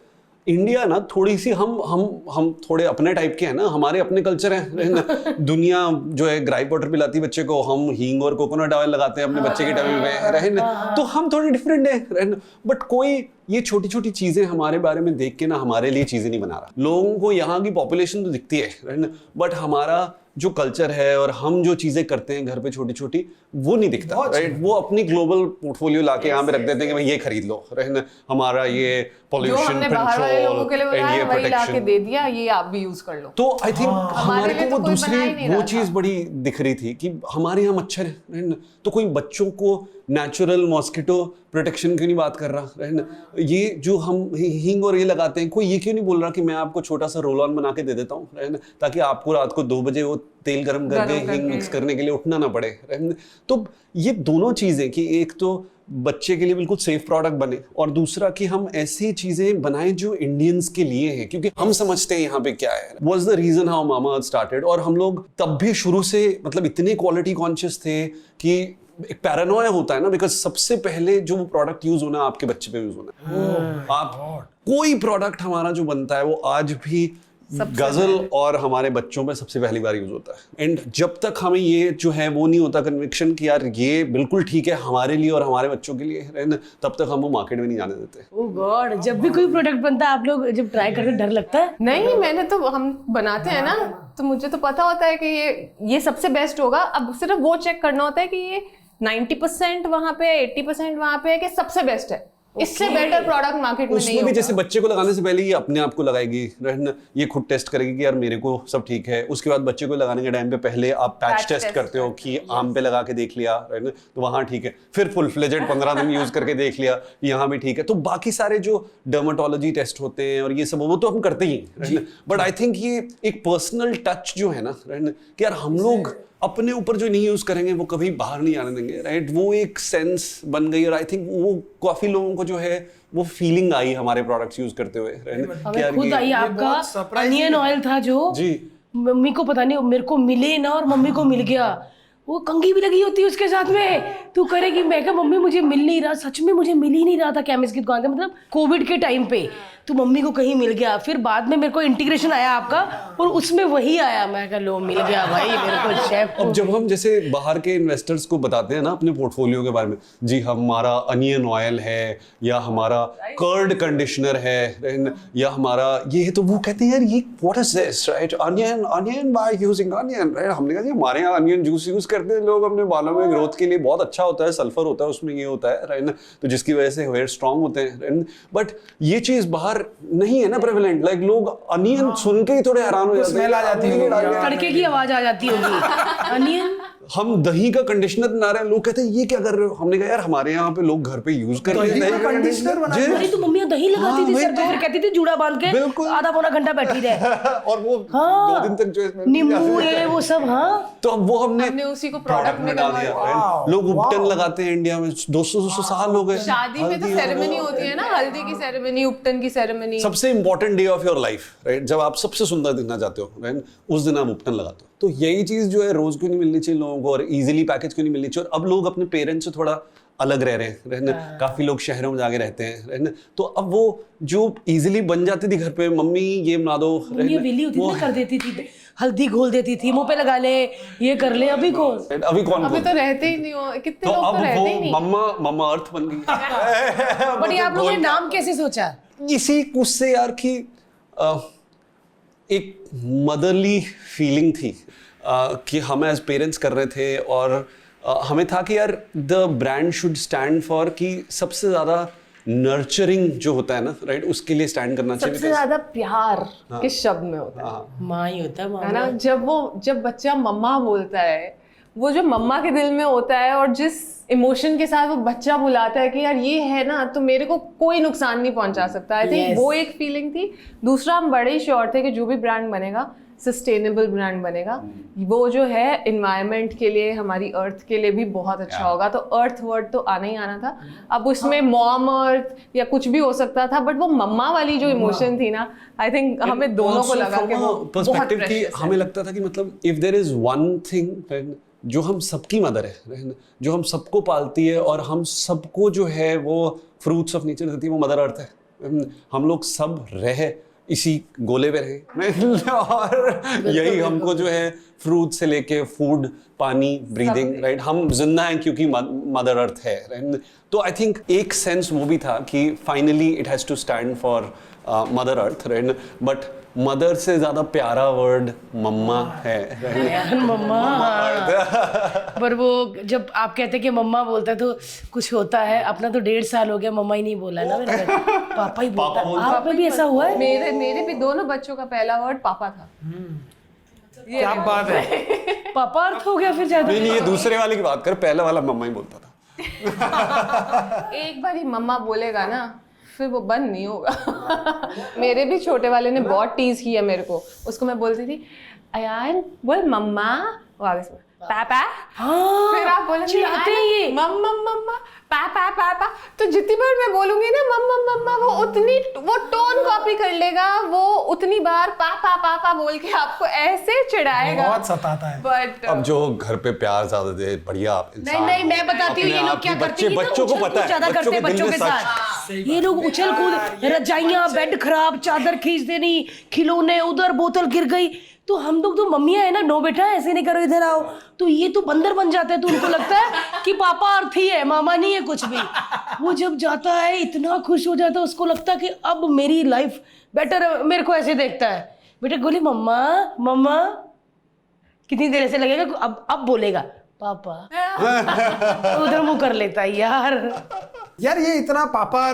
S2: इंडिया ना थोड़ी सी हम थोड़े अपने टाइप के हैं ना, हमारे अपने कल्चर है ना। दुनिया जो है ग्राइप वाटर पिलाती है बच्चे को, हम हींग और कोकोनट ऑयल लगाते हैं अपने बच्चे के टमी में, रहे ना, तो हम थोड़े डिफरेंट है ना। बट कोई ये छोटी छोटी चीजें हमारे बारे में देख के ना हमारे लिए चीजें नहीं बना रहा। लोगों को यहाँ की पॉपुलेशन तो दिखती है, राइट ना, बट हमारा जो कल्चर है और हम जो चीजें करते हैं घर पे छोटी छोटी, वो नहीं दिखता, राइट? वो अपनी ग्लोबल पोर्टफोलियो लाके यहाँ पे रख देते हैं कि भाई ये खरीद लो, राइट ना, हमारा ये
S1: जो
S2: पॉल्यूशन
S1: हमने बाहर वाले लोगों के लिए
S2: कंट्रोल एंड
S1: बनाया
S2: ये
S1: वही ला के
S2: प्रोटेक्शन।
S1: दे दिया, ये आप भी यूज कर लो।
S2: तो आई थिंक हमारे
S1: लिए
S2: को
S1: तो
S2: वो
S1: कोई
S2: दूसरी
S1: बना ही नहीं
S2: वो
S1: रहा
S2: चीज
S1: था।
S2: बड़ी दिख रही थी कि हमारे यहाँ मच्छर है, राइट ना? तो कोई बच्चों को नेचुरल मॉस्किटो प्रोटेक्शन क्यों नहीं बात कर रहा, राइट ना? ये जो हम हींग और ये लगाते हैं, कोई ये क्यों नहीं बोल रहा कि मैं आपको छोटा सा रोल ऑन बना के दे देता हूँ, राइट ना, ताकि आपको रात को 2 बजे वो तेल गर्म करके हींग मिक्स करने के लिए उठना ना पड़े, राइट ना? तो ये दोनों चीजें कि एक तो बच्चे के लिए बिल्कुल सेफ प्रोडक्ट बने, और दूसरा कि हम ऐसी चीजें बनाएं जो इंडियंस के लिए हैं, क्योंकि हम समझते हैं यहाँ पे क्या है। Was the reason how Mamaearth started. और हम लोग तब भी शुरू से मतलब इतने क्वालिटी कॉन्शियस थे कि एक पैरानोया होता है ना, बिकॉज सबसे पहले जो वो प्रोडक्ट यूज होना है आपके बच्चे पे यूज होना है। आप कोई प्रोडक्ट हमारा जो बनता है वो आज भी गजल और हमारे बच्चों पे सबसे पहली बार यूज होता है। एंड जब तक हमें ये जो है वो नहीं होता कन्विक्शन कि यार ये बिल्कुल ठीक है हमारे लिए और हमारे बच्चों के लिए, है ना, तब तक हम वो मार्केट में नहीं जाने देते।
S4: ओह गॉड, जब भी कोई प्रोडक्ट बनता है आप लोग जब ट्राई करते डर लगता है?
S1: नहीं, मैंने तो, हम बनाते हैं ना, तो मुझे तो पता होता है कि ये सबसे बेस्ट होगा। अब सिर्फ वो चेक करना होता है कि ये 90% वहां पे, 80% वहां पे है कि सबसे बेस्ट है। इससे बेटर प्रोडक्ट मार्केट में नहीं
S2: उसमें भी
S1: होगा।
S2: जैसे बच्चे को लगाने से पहले ये अपने आप को लगाएगी, राइट ना, ये खुद टेस्ट करेगी कि यार मेरे को सब ठीक है। उसके बाद बच्चे को लगाने के टाइम पे पहले आप पैच टेस्ट करते हो कि आम पे लगा के देख लिया, राइट ना, तो वहां ठीक है। फिर फुल फ्लेजेड 15 दिन यूज करके देख लिया, यहाँ भी ठीक है। तो बाकी सारे जो डर्मेटोलॉजी टेस्ट होते हैं और ये सब वो तो हम करते ही, राइट ना। बट आई थिंक ये एक पर्सनल टच जो है ना, राइट ना, कि यार हम लोग अपने ऊपर जो नहीं यूज करेंगे वो कभी बाहर नहीं आने देंगे, राइट? वो एक सेंस बन गई। और आई थिंक वो काफी लोगों को जो है वो फीलिंग आई हमारे प्रोडक्ट्स यूज करते हुए, राइट?
S4: हमें खुद आई आपका अनियन ऑयल था जो
S2: जी
S4: मम्मी को पता नहीं, मेरे को मिले ना और मम्मी को मिल गया। वो कंघी भी लगी होती है उसके साथ में, तू करेगी। मैं कहा मम्मी मुझे मिल नहीं रहा, सच में मुझे मिल ही नहीं रहा था केमिस्ट की दुकान पे, मतलब कोविड के टाइम पे। तो मम्मी को कहीं मिल गया, फिर बाद में मेरे को इंटीग्रेशन आया आपका और उसमें वही आया। मैं कहा लो मिल गया भाई मेरे को शेफ।
S2: अब जब हम जैसे बाहर के इन्वेस्टर्स को बताते हैं ना अपने पोर्टफोलियो के बारे में, जी हमारा अनियन ऑयल है या हमारा कर्ड कंडीशनर है या हमारा ये है, तो वो कहते हैं यार ये what is this, right? Onion by using onion, right? हमने कहा जी हमारे यहाँ अनियन जूस यूज करते हैं लोग अपने बालों में ग्रोथ के लिए, बहुत अच्छा होता है, सल्फर होता है उसमें, ये होता है, राइट? तो जिसकी वजह से हेयर स्ट्रांग होते हैं। बट ये चीज बाहर नहीं है ना प्रेवलेंट, लाइक लोग अनियन सुन के ही थोड़े हैरान हो जाते हैं,
S3: स्मेल आ जाती है,
S4: तड़के की आवाज आ जाती होगी। अनियन
S2: हम दही का कंडीशनर बना रहे हैं, लोग कहते हैं ये क्या कर रहे हो? हमने कहा यार हमारे यहाँ पे लोग घर पे यूज करते हैं दही का कंडीशनर बना।
S4: अरे तो मम्मी दही लगाती थी सर पे, फिर कहती थी जूड़ा बांध के
S2: बिल्कुल।
S4: आधा पौना घंटा बैठी रहे।
S2: और वो
S4: हाँ,
S2: 2 दिन तक जो है
S4: नींबू ये वो सब। हाँ
S2: तो अब वो हमने
S1: उसी को प्रोडक्ट में
S2: डाल
S1: convert
S2: दिया। लोग उपटन लगाते हैं इंडिया में, 200 साल हो गए।
S1: शादी में तो सेरेमनी होती है ना, हल्दी की सेरेमनी, उपटन की सेरेमनी।
S2: सबसे important day of your life, right? जब आप सबसे सुंदर दिखना चाहते हो, राइट, उस दिन आप उपटन लगाते हो। तो यही चीज जो है रोज क्यों नहीं मिलनी चाहिए लोगों को, और इजीली पैकेज क्यों नहीं मिलनी चाहिए? और अब लोग अपने पेरेंट्स से थोड़ा अलग रह रहे हैं, राइट ना? काफी लोग शहरों में जाके रहते हैं, राइट ना? तो अब वो जो इजीली बन जाती थी घर पे, मम्मी ये बना दो,
S4: ये वेली होती थी, कर देती थी, हल्दी घोल देती थी, मुंह पे लगा ले, ये कर ले। अभी कौन
S1: अभी तो रहते ही नहीं हो, कितने
S2: तो
S1: लोग
S2: अब
S1: तो रहते ही
S2: वो
S1: नहीं।
S2: मम्मा अर्थ बन गई।
S4: बट ये आप लोगों ने नाम कैसे सोचा?
S2: इसी उससे यार कि एक मदरली फीलिंग थी कि हम एज पेरेंट्स कर रहे थे, और हमें था कि यार the brand should stand for कि सबसे ज्यादा नर्चरिंग जो होता है ना, राइट, उसके लिए स्टैंड करना चाहिए।
S1: सबसे ज्यादा प्यार किस शब्द में होता है?
S4: माँ ही होता है,
S1: है ना? जब बच्चा मम्मा बोलता है, वो जो मम्मा के दिल में होता है और जिस इमोशन के साथ वो बच्चा बुलाता है कि यार ये है ना तो मेरे को कोई नुकसान नहीं पहुंचा सकता। आई थिंक वो एक फीलिंग थी। दूसरा, हम बड़े ही श्योर थे कि जो भी ब्रांड बनेगा सस्टेनेबल ब्रांड बनेगा, वो जो है इन्वायरमेंट के लिए, हमारी अर्थ के लिए भी बहुत अच्छा होगा। तो अर्थ वर्ड तो आना ही आना था। अब उसमें मॉम अर्थ या कुछ भी हो सकता था, बट वो मम्मा वाली जो इमोशन थी ना, आई थिंक हमें दोनों को लगा कि वो बहुत
S2: पर्सपेक्टिव की
S1: precious है।
S2: हमें लगता था कि मतलब if there is one thing जो हम सबकी मदर है, जो हम सबको पालती है और हम सबको जो है वो फ्रूट्स ऑफ नेचर देती है, वो मदर अर्थ है। हम लोग सब रह इसी गोले में रहे और यही हमको जो है फ्रूट से लेके फूड, पानी, ब्रीदिंग, राइट, हम जिंदा हैं क्योंकि मदर अर्थ है, राइट? तो आई थिंक एक सेंस वो भी था कि finally it has to stand for mother earth, right? But mother से ज्यादा प्यारा वर्ड मम्मा है, राइट?
S4: मम्मा। पर वो जब आप कहते कि मम्मा बोलता है तो कुछ होता है। अपना तो 1.5 साल हो गया, मम्मा ही नहीं बोला है ना मेरे घर, पापा ही बोलता है। आप में भी ऐसा हुआ है?
S1: मेरे भी दोनों बच्चों का पहला वर्ड पापा था।
S3: क्या बात है।
S4: पापा अर्थ हो गया फिर ज्यादा।
S2: नहीं, ये दूसरे वाले की बात कर, पहला वाला मम्मा ही बोलता था।
S1: एक बार ही मम्मा बोलेगा ना, फिर वो बंद नहीं होगा। मेरे भी छोटे वाले ने बहुत टीज किया मेरे को। उसको मैं बोलती थी अयान बोल मम्मा, वो आगे से पापा।
S4: हाँ,
S1: फिर आप बोलेंगे
S4: चिढ़ाते हैं ये।
S1: मम्मा मम्मा पापा पापा। तो जितनी बार मैं बोलूंगी ना मम्मा मम्मा, वो टोन कॉपी कर लेगा, वो उतनी बार पापा पापा बोल के आपको ऐसे चिढ़ाएगा,
S3: बहुत सताता है।
S1: बट
S2: अब जो घर पे प्यार ज्यादा दे, बढ़िया इंसान
S4: नहीं, मैं बताती हूँ ये लोग क्या करते हैं।
S2: बच्चों को पता है,
S4: ज्यादा करते हैं बच्चों के साथ। ये लोग उछल कूद, रजाइयाँ, बेड खराब, चादर खींच देनी, खिलौने उधर, बोतल गिर गई। तो हम लोग तो मम्मियाँ है ना, नो बेटा ऐसे नहीं करो, इधर आओ। तो ये तो बंदर बन जाते हैं। तो उनको लगता है कि पापा अर्थ ही है, मामा नहीं है कुछ भी। वो जब जाता है इतना खुश हो जाता है, उसको लगता है कि अब मेरी लाइफ बेटर है। मेरे को ऐसे देखता है, बेटा बोले मम्मा मम्मा, कितनी देर ऐसे लगेगा, अब बोलेगा पापा। तो उधर मुंह कर लेता है यार।
S3: यार ये इतना पापा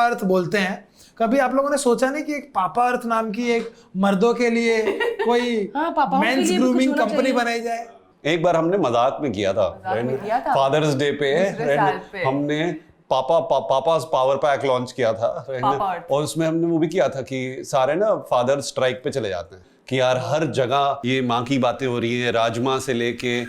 S3: अर्थ बोलते हैं, कभी आप लोगों ने सोचा नहीं कि एक पापा अर्थ नाम की एक मर्दों के लिए कोई
S4: हाँ, पापाओं के
S3: मेंस
S4: लिए भी कुछ
S3: ग्रूमिंग
S4: होना
S3: कंपनी
S4: चाहिए।
S3: बनाई जाए?
S2: एक बार हमने मजाक में किया था, फादर्स डे पे, हमने पापा's पावर पैक लॉन्च किया था, और उसमें हमने वो भी किया था कि सारे ना फादर स्ट्राइक पे चले जाते हैं कि यार हर जगह ये माँ की बातें हो रही है, राजमा से लेके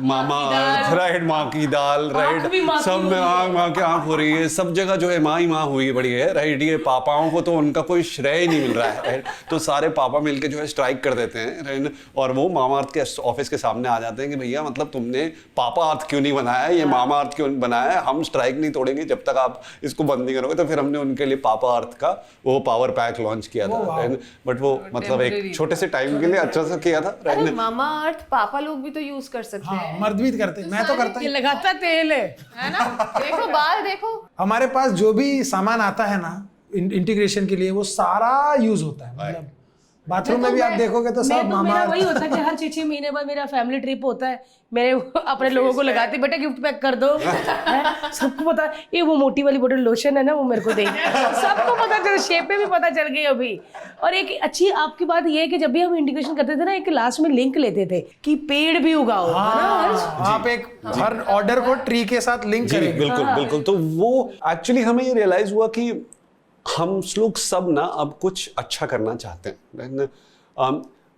S2: मामा अर्थ, राइट, माँ की दाल, राइट,
S4: भी माँ की
S2: सब में
S4: हुई
S2: माँ की आँख हो रही है, सब जगह जो है माँ ही माँ हुई पड़ी है, राइट। ये पापाओं को तो उनका कोई श्रेय ही नहीं मिल रहा है, राइट। तो सारे पापा मिलके जो है स्ट्राइक कर देते हैं, राइट, और वो मामा अर्थ के ऑफिस के सामने आ जाते हैं कि भैया मतलब तुमने पापा अर्थ क्यों नहीं बनाया है, ये मामा अर्थ क्यों बनाया है, हम स्ट्राइक नहीं तोड़ेंगे जब तक आप इसको बंद नहीं करोगे। तो फिर हमने उनके लिए पापा अर्थ का वो पावर पैक लॉन्च किया था, बट वो मतलब एक छोटे से टाइम के लिए अच्छा सा किया था,
S1: अरे
S2: राइट।
S1: मामा अर्थ पापा लोग भी तो यूज कर सकते
S3: हाँ,
S1: हैं,
S3: मर्द भी करते हैं, मैं तो करता
S4: ये
S3: हूँ।
S4: लगाता तेल
S1: है ना? देखो बाल देखो,
S3: हमारे पास जो भी सामान आता है ना इंटीग्रेशन के लिए वो सारा यूज होता है, मतलब बाथरूम में भी आप देखोगे तो सब मामा
S4: मेरा वही होता है कि हर 6-6 महीने बाद मेरा फैमिली ट्रिप होता है, मेरे अपने लोगों को लगाती, बेटा गिफ्ट पैक कर दो, हैं? सबको पता है ये वो मोटी वाली बोतल लोशन है ना, वो मेरे को दे, सबको पता चल, शेप पे भी पता चल गई अभी। और एक अच्छी आपकी बात ये है कि जब भी हम इंटीग्रेशन करते थे ना, एक लास्ट में लिंक लेते थे कि पेड़ भी उगाओ, है ना?
S3: आप एक हर ऑर्डर को ट्री के साथ लिंक
S2: जी,
S3: करेंगे।
S2: बिल्कुल बिल्कुल। तो वो एक्चुअली हमें ये रियलाइज हुआ कि हम लोग सब ना अब कुछ अच्छा करना चाहते हैं,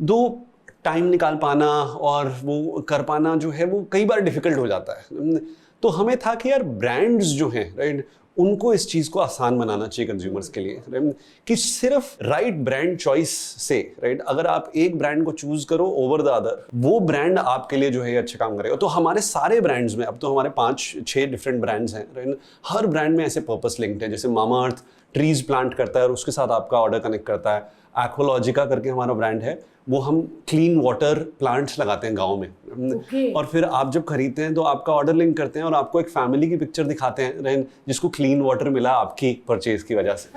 S2: दो टाइम निकाल पाना और वो कर पाना जो है वो कई बार डिफिकल्ट हो जाता है। तो हमें था कि यार ब्रांड्स जो हैं, राइट, उनको इस चीज़ को आसान बनाना चाहिए कंज्यूमर्स के लिए, कि सिर्फ राइट ब्रांड चॉइस से, राइट, अगर आप एक ब्रांड को चूज करो ओवर द अदर, वो ब्रांड आपके लिए जो है अच्छा काम करेगा। तो हमारे सारे ब्रांड्स में अब तो हमारे 5-6 डिफरेंट ब्रांड्स हैं, राइट, हर ब्रांड में ऐसे पर्पस लिंक्ड है। जैसे मामा अर्थ ट्रीज प्लांट करता है और उसके साथ आपका ऑर्डर कनेक्ट करता है। एक्वालॉजिका करके हमारा ब्रांड है, वो हम क्लीन वाटर प्लांट्स लगाते हैं गाँव में, और फिर आप जब खरीदते हैं तो आपका ऑर्डर लिंक करते हैं और आपको एक फैमिली की पिक्चर दिखाते हैं जिसको क्लीन वाटर मिला आपकी परचेज की वजह से।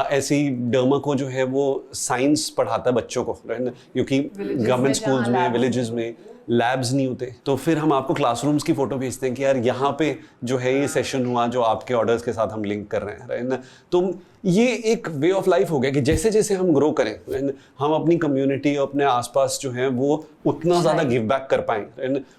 S2: ऐसे ही डर्मा को जो है वो साइंस पढ़ाता है बच्चों को, क्योंकि गवर्नमेंट स्कूल्स में, विलेजेस में लैब्स नहीं होते, तो फिर हम आपको क्लासरूम्स की फोटो भेजते हैं कि यार यहाँ पे जो है ये सेशन हुआ जो आपके ऑर्डर्स के साथ हम लिंक कर रहे हैं, राइट। तो ये एक वे ऑफ लाइफ हो गया कि जैसे जैसे हम ग्रो करें, हम अपनी कम्युनिटी अपने आसपास जो है वो उतना ज़्यादा गिव बैक कर पाएं,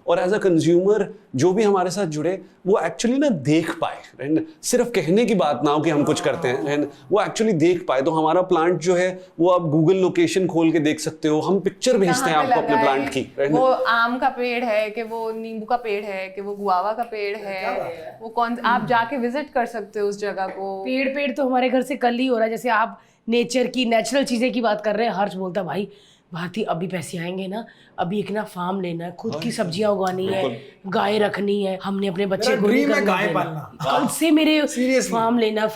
S2: और एज अ कंज्यूमर जो भी हमारे साथ जुड़े वो एक्चुअली ना देख पाए, सिर्फ कहने की बात ना हो कि हम कुछ करते हैं, वो एक्चुअली देख पाए। तो हमारा प्लांट जो है वो आप गूगल लोकेशन खोल के देख सकते हो, हम पिक्चर भेजते हैं आपको अपने प्लांट की,
S1: वो आम का पेड़ है कि वो नींबू का पेड़ है कि वो गुआवा का पेड़ है, वो कौन, आप जाके विजिट कर सकते हो उस जगह को।
S4: पेड़ तो हमारे घर से कल ही हो रहा है। जैसे आप नेचर की, नेचुरल चीजें की बात कर रहे हैं, हर्ष बोलता भाई भारती अभी पैसे आएंगे ना, अभी एक ना फार्म लेना है, खुद की सब्जियां उगानी है, गाय रखनी है, हमने अपने बच्चे को
S3: ड्रीम है गाय पालना।
S4: कल से मेरे
S3: Seriously।
S4: फार्म लेना।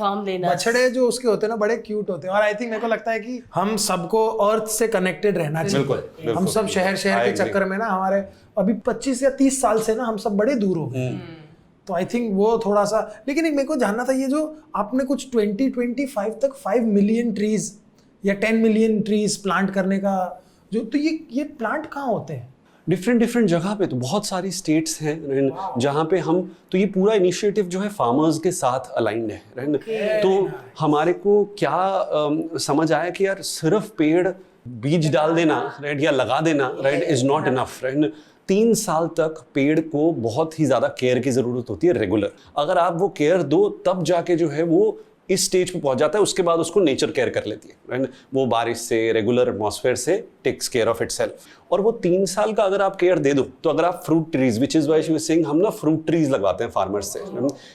S3: बछड़े जो उसके होते हैं ना बड़े क्यूट होते हैं, और आई थिंक मेरे को लगता है कि हम सबको अर्थ से कनेक्टेड रहना चाहिए।
S2: बिल्कुल।
S3: हम सब शहर के चक्कर में ना हमारे अभी 25 या 30 साल से ना हम सब बड़े दूर हो गए, तो आई थिंक वो थोड़ा सा। लेकिन एक मेरे को जानना था, ये जो आपने कुछ 2025 तक 5 मिलियन ट्रीज या 10 मिलियन ट्रीज प्लांट करने का जो, तो ये प्लांट कहाँ होते हैं?
S2: डिफरेंट जगह पे, तो बहुत सारी स्टेट्स हैं जहाँ पे हम, तो ये पूरा इनिशिएटिव जो है फार्मर्स के साथ अलाइंड है, राइट। तो हमारे को क्या समझ आया कि यार सिर्फ पेड़ बीज डाल देना, राइट, या लगा देना, right, is not enough, right. 3 साल तक पेड़ को बहुत ही ज़्यादा केयर की ज़रूरत होती है, रेगुलर। अगर आप वो केयर दो तब जाके जो है वो इस स्टेज पे पहुंच जाता है, उसके बाद उसको नेचर केयर कर लेती है, राइट। वो बारिश से, रेगुलर एटमॉस्फेयर से टेक्स केयर ऑफ इटसेल्फ। और वो 3 साल का अगर आप केयर दे दो, तो अगर आप fruit trees, which is why she was saying, हम ना फ्रूट ट्रीज लगवाते हैं फार्मर्स से,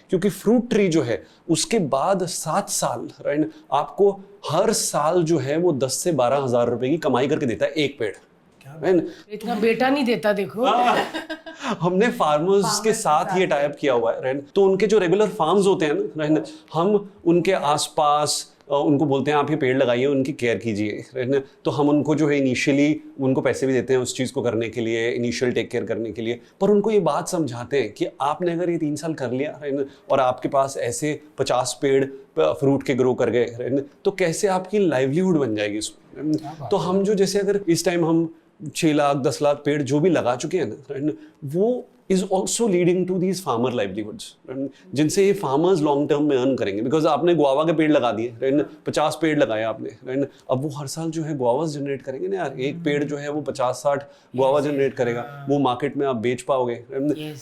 S2: क्योंकि फ्रूट ट्री जो है उसके बाद 7 साल, राइट, आपको हर साल जो है वो 10 से 12 हज़ार रुपए की कमाई करके देता है एक पेड़, राइट।
S4: इतना बेटा नहीं देता, देखो।
S2: हमने फार्मर्स के साथ ये टाइप किया हुआ है, राइट। तो उनके जो रेगुलर फार्म्स होते हैं ना, राइट, हम उनके आसपास उनको बोलते हैं आप ये पेड़ लगाइए, उनकी केयर कीजिए, राइट। तो हम उनको जो है इनिशियली उनको पैसे भी देते हैं उस चीज़ को करने के लिए, इनिशियल टेक केयर करने के लिए, पर उनको ये बात समझाते हैं कि आपने अगर ये 3 साल कर लिया, राइट, और आपके पास ऐसे 50 पेड़ फ्रूट के ग्रो कर गए, राइट, तो कैसे आपकी लाइवलीहुड बन जाएगी उसमें। तो हम जो, जैसे अगर इस टाइम हम 6 लाख 10 लाख पेड़ जो भी लगा चुके हैं ना, वो is also leading to these farmer livelihoods, जिनसे ये फार्मर्स लॉन्ग टर्म में अर्न करेंगे। बिकॉज आपने गुआवा के पेड़ लगा दिए, राइट, 50 पेड़ लगाए आपने, राइट, अब वो हर साल जो है गुआवास जनरेट करेंगे ना यार। एक पेड़ जो है वो 50-60 गुआवा जनरेट करेगा, वो मार्केट में आप बेच पाओगे।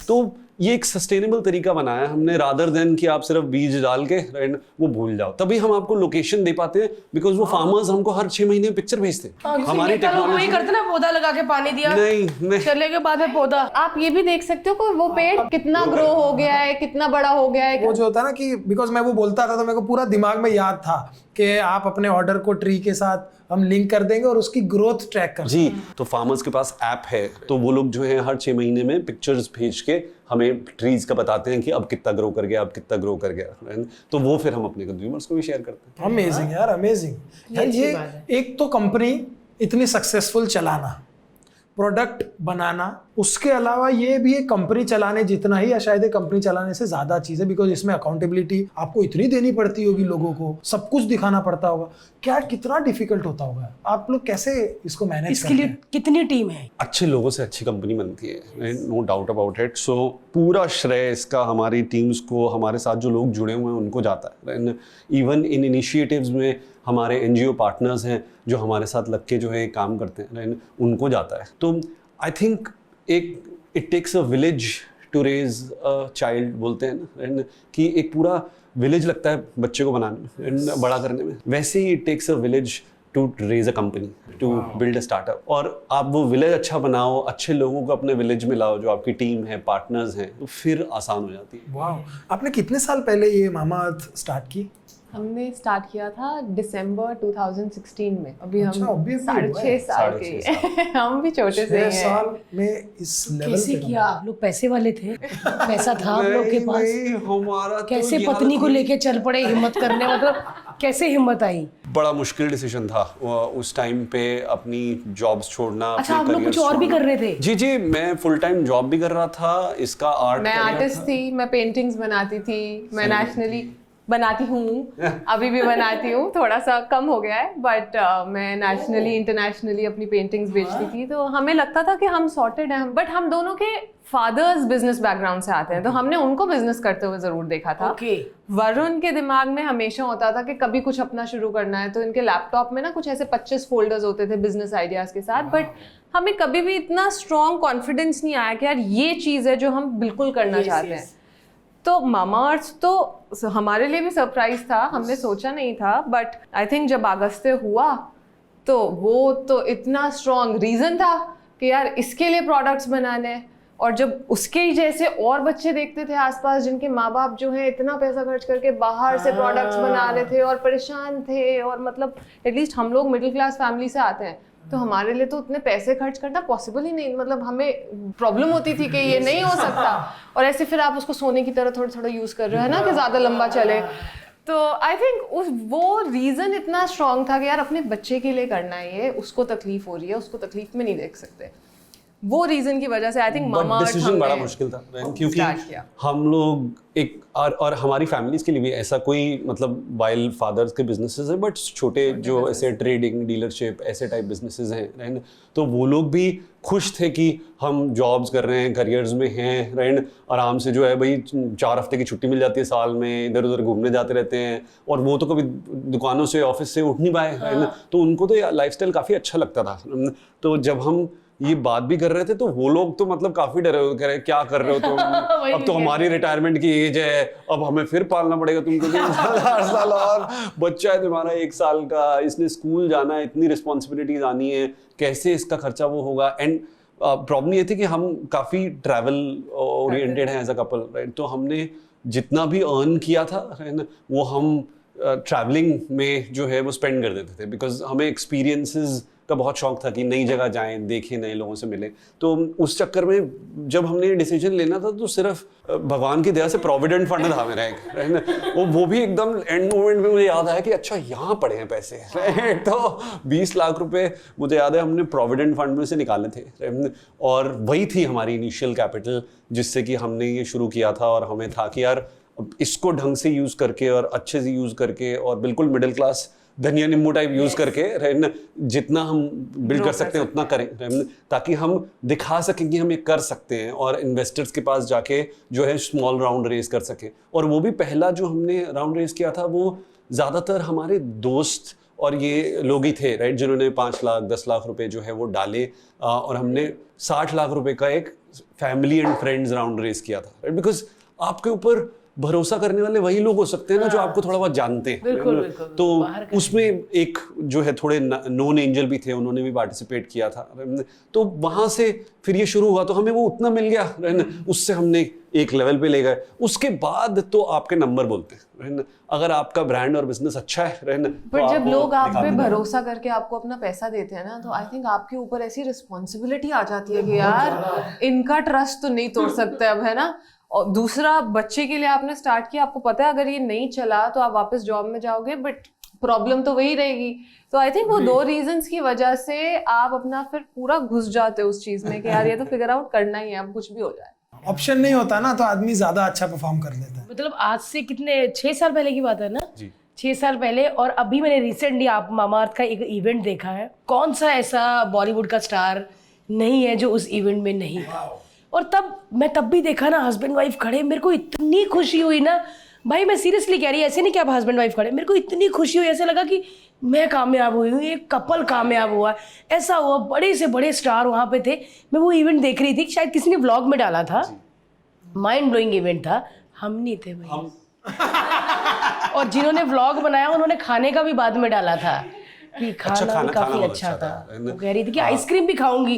S2: तो ये एक सस्टेनेबल तरीका बनाया हमने, रादर देन कि आप सिर्फ बीज डाल के राइट वो भूल जाओ। तभी हम आपको लोकेशन दे पाते हैं, बिकॉज वो फार्मर्स हमको हर 6 महीने में पिक्चर भेजते हैं। हमारी
S4: वही
S2: टेक्नोलॉजी
S4: करते ना, पौधा लगा के पानी दिया,
S2: नहीं
S4: चले के बाद में पौधा।
S1: आप ये भी देख सकते हो कि वो पेड़ कितना ग्रो हो गया है, कितना बड़ा हो गया है।
S3: वो जो होता है ना कि बिकॉज मैं वो बोलता था तो मेरे को पूरा दिमाग में याद था कि आप अपने ऑर्डर को ट्री के साथ हम लिंक कर देंगे और उसकी ग्रोथ ट्रैक कर
S2: जी। तो फार्मर्स के पास ऐप है, तो वो लोग जो है हर 6 महीने में पिक्चर्स भेज के हमें ट्रीज का बताते हैं कि अब कितना ग्रो कर गया, अब कितना ग्रो कर गया, तो वो फिर हम अपने कंज्यूमर्स को भी शेयर करते हैं।
S3: अमेजिंग यार, अमेजिंग यार। ये एक तो कंपनी इतनी सक्सेसफुल चलाना, प्रोडक्ट बनाना, उसके अलावा ये भी एक कंपनी चलाने जितना ही या शायद एक कंपनी चलाने से ज्यादा चीज है, बिकॉज इसमें अकाउंटेबिलिटी आपको इतनी देनी पड़ती होगी, लोगों को सब कुछ दिखाना पड़ता होगा। क्या कितना डिफिकल्ट होता होगा, आप लोग कैसे इसको मैनेज
S4: इसके लिए कितनी टीम है?
S2: अच्छे लोगों से अच्छी कंपनी बनती है, नो डाउट अबाउट इट। सो पूरा श्रेय इसका हमारी टीम्स को, हमारे साथ जो लोग जुड़े हुए हैं उनको जाता है। इवन इन इनिशिएटिव्स में हमारे एनजीओ पार्टनर्स हैं जो हमारे साथ लग के जो है काम करते हैं, उनको जाता है। तो I think it takes a village to raise a child, बोलते हैं ना कि एक पूरा विलेज लगता है बच्चे को बनाने में, बड़ा करने में। वैसे ही it takes a village to raise a company, to build a startup. और आप वो विलेज अच्छा बनाओ, अच्छे लोगों को अपने विलेज में लाओ, जो आपकी टीम है, पार्टनर्स हैं, तो फिर आसान हो जाती है।
S3: वाह, आपने कितने साल पहले ये मामाअर्थ स्टार्ट की?
S1: हमने स्टार्ट किया था दिसंबर 2016 में। अभी हम
S3: अभी
S1: 6.5 साल के हैं। हम भी छोटे से ही
S3: 6
S1: हैं।
S3: साल में इस लेवल
S4: कैसे किया? आप लोग पैसे वाले थे, पैसा था आप लोग के पास,
S2: हमारा
S4: कैसे पत्नी को लेके चल पड़े हिम्मत करने, मतलब कैसे हिम्मत आई?
S2: बड़ा मुश्किल डिसीजन था उस टाइम पे, अपनी जॉब्स छोड़ना।
S4: अच्छा, आप लोग कुछ और भी कर रहे थे?
S2: जी जी, मैं फुल टाइम जॉब भी कर रहा था, इसका आर्ट,
S1: मैं आर्टिस्ट थी, मैं पेंटिंग्स बनाती थी, मैं नेशनली बनाती हूँ, अभी भी बनाती हूँ, थोड़ा सा कम हो गया है, बट मैं नेशनली इंटरनेशनली अपनी पेंटिंग्स बेचती थी। तो हमें लगता था कि हम सॉर्टेड हैं, बट हम दोनों के फादर्स बिजनेस बैकग्राउंड से आते हैं, तो हमने उनको बिजनेस करते हुए जरूर देखा था। वरुण के दिमाग में हमेशा होता था कि कभी कुछ अपना शुरू करना है, तो इनके लैपटॉप में ना कुछ ऐसे 25 फोल्डर्स होते थे बिजनेस आइडियाज के साथ, बट हमें कभी भी इतना स्ट्रॉन्ग कॉन्फिडेंस नहीं आया कि यार ये चीज़ है जो हम बिल्कुल करना चाहते हैं। तो मामाअर्थ तो हमारे लिए भी सरप्राइज था, हमने सोचा नहीं था, बट आई थिंक जब अगस्त्य हुआ तो वो तो इतना स्ट्रॉन्ग रीज़न था कि यार इसके लिए प्रोडक्ट्स बनाने हैं। और जब उसके ही जैसे और बच्चे देखते थे आसपास जिनके माँ बाप जो है इतना पैसा खर्च करके बाहर से प्रोडक्ट्स बना रहे थे और परेशान थे, और मतलब एटलीस्ट हम लोग मिडिल क्लास फैमिली से आते हैं, तो हमारे लिए तो उतने पैसे खर्च करना पॉसिबल ही नहीं, मतलब हमें प्रॉब्लम होती थी कि ये नहीं हो सकता। और ऐसे फिर आप उसको सोने की तरह थोड़ा थोड़ा यूज़ कर रहे हो, है ना, कि ज़्यादा लंबा चले। तो आई थिंक वो रीज़न इतना स्ट्रॉन्ग था कि यार अपने बच्चे के लिए करना है, ये उसको तकलीफ हो रही है, उसको तकलीफ में नहीं देख सकते। वो रीजन की वजह से आई थिंक मामाअर्थ
S2: डिसीजन बड़ा मुश्किल था, क्योंकि हम लोग एक और हमारी फैमिलीज के लिए भी ऐसा कोई, मतलब वाइल फादर्स के बिजनेसेस हैं, बट छोटे जो ऐसे ट्रेडिंग, डीलरशिप, ऐसे टाइप बिजनेसेस हैं, तो वो लोग भी खुश थे कि हम जॉब्स कर रहे हैं, करियर्स में हैं, राइट, आराम से जो है भाई 4 हफ्ते की छुट्टी मिल जाती है साल में, इधर उधर घूमने जाते रहते हैं, और वो तो कभी दुकानों से, ऑफिस से उठ नहीं पाए, तो उनको तो लाइफस्टाइल काफ़ी अच्छा लगता था। तो जब हम ये बात भी कर रहे थे तो वो लोग तो मतलब काफी डरे हुए, कह रहे क्या कर रहे हो तुम, अब तो हमारी रिटायरमेंट की एज है, अब हमें फिर पालना पड़ेगा तुमको, 8 साल और बच्चा है तुम्हारा 1 साल का, इसने स्कूल जाना है, इतनी रिस्पॉन्सिबिलिटीज आनी है, कैसे इसका खर्चा वो होगा। एंड प्रॉब्लम ये थी कि हम काफी ट्रैवल ओरिएंटेड हैं एज अ कपल, राइट, तो हमने जितना भी अर्न किया था वो हम ट्रैवलिंग में जो है वो स्पेंड कर देते थे, बिकॉज हमें एक्सपीरियंसेस का बहुत शौक था कि नई जगह जाएं, देखें, नए लोगों से मिलें। तो उस चक्कर में जब हमने डिसीजन लेना था तो सिर्फ भगवान की दया से प्रोविडेंट फंड था मेरा एक, वो भी एकदम एंड मोमेंट में मुझे याद आया कि अच्छा यहाँ पड़े हैं पैसे, तो 20 लाख रुपए मुझे याद है हमने प्रोविडेंट फंड में से निकाले थे, और वही थी हमारी इनिशियल कैपिटल जिससे कि हमने ये शुरू किया था। और हमें था कि यार इसको ढंग से यूज़ करके और अच्छे से यूज़ करके और बिल्कुल मिडिल क्लास धनिया नींबू टाइप यूज करके जितना हम बिल्ड कर सकते हैं उतना करें, ताकि हम दिखा सकें कि हम ये कर सकते हैं, और इन्वेस्टर्स के पास जाके जो है स्मॉल राउंड रेज कर सके। और वो भी पहला जो हमने राउंड रेज किया था वो ज़्यादातर हमारे दोस्त और ये लोग ही थे, राइट, जिन्होंने 5 लाख 10 लाख रुपए जो है वो डाले, और हमने 60 लाख रुपए का एक family and friends around race किया था, राइट? बिकॉज आपके ऊपर भरोसा करने वाले वही लोग हो सकते हैं ना जो आपको थोड़ा बहुत जानते हैं।
S4: बिल्कुल, बिल्कुल।
S2: तो उसमें एक जो है थोड़े नोन एंजल भी थे, उन्होंने भी पार्टिसिपेट किया था। तो वहां से फिर ये शुरू हुआ, तो हमें वो उतना मिल गया, उससे हमने एक लेवल पे ले गए। उसके बाद तो आपके नंबर बोलते हैं, अगर आपका ब्रांड और बिजनेस अच्छा है,
S1: बट जब लोग आप पे भरोसा करके आपको अपना पैसा देते हैं ना, तो आई थिंक आपके ऊपर ऐसी रिस्पॉन्सिबिलिटी आ जाती है कि यार इनका ट्रस्ट तो नहीं तोड़ सकते अब, है ना। और दूसरा, बच्चे के लिए आपने स्टार्ट किया, आपको पता है अगर ये नहीं चला तो आप वापस जॉब में जाओगे, बट प्रॉब्लम तो वही रहेगी। तो आई थिंक वो 2 रीजंस की वजह से आप अपना फिर पूरा घुस जाते हो उस चीज में कि यार ये तो फिगर आउट करना ही है, अब कुछ भी हो जाए।
S3: ऑप्शन नहीं होता ना तो आदमी ज्यादा अच्छा परफॉर्म कर लेता है।
S4: मतलब आज से कितने 6 साल पहले की बात है ना
S2: जी।
S4: 6 साल पहले। और अभी मैंने रिसेंटली आप मामाअर्थ का एक इवेंट देखा है। कौन सा ऐसा बॉलीवुड का स्टार नहीं है जो उस इवेंट में नहीं है। और तब भी देखा ना, हस्बैंड वाइफ खड़े, मेरे को इतनी खुशी हुई ना भाई, मैं सीरियसली कह रही, ऐसे नहीं कि आप हस्बैंड वाइफ खड़े, मेरे को इतनी खुशी हुई, ऐसे लगा कि मैं कामयाब हुई हूँ, एक कपल कामयाब हुआ। ऐसा हुआ, बड़े से बड़े स्टार वहाँ पे थे। मैं वो इवेंट देख रही थी, शायद किसी ने व्लॉग में डाला था, माइंड ब्लोइंग इवेंट था। हम नहीं थे भाई। और जिन्होंने व्लॉग बनाया उन्होंने खाने का भी बाद में डाला था कि खाना भी काफी अच्छा था। वो कह रही थी कि आइसक्रीम भी खाऊंगी।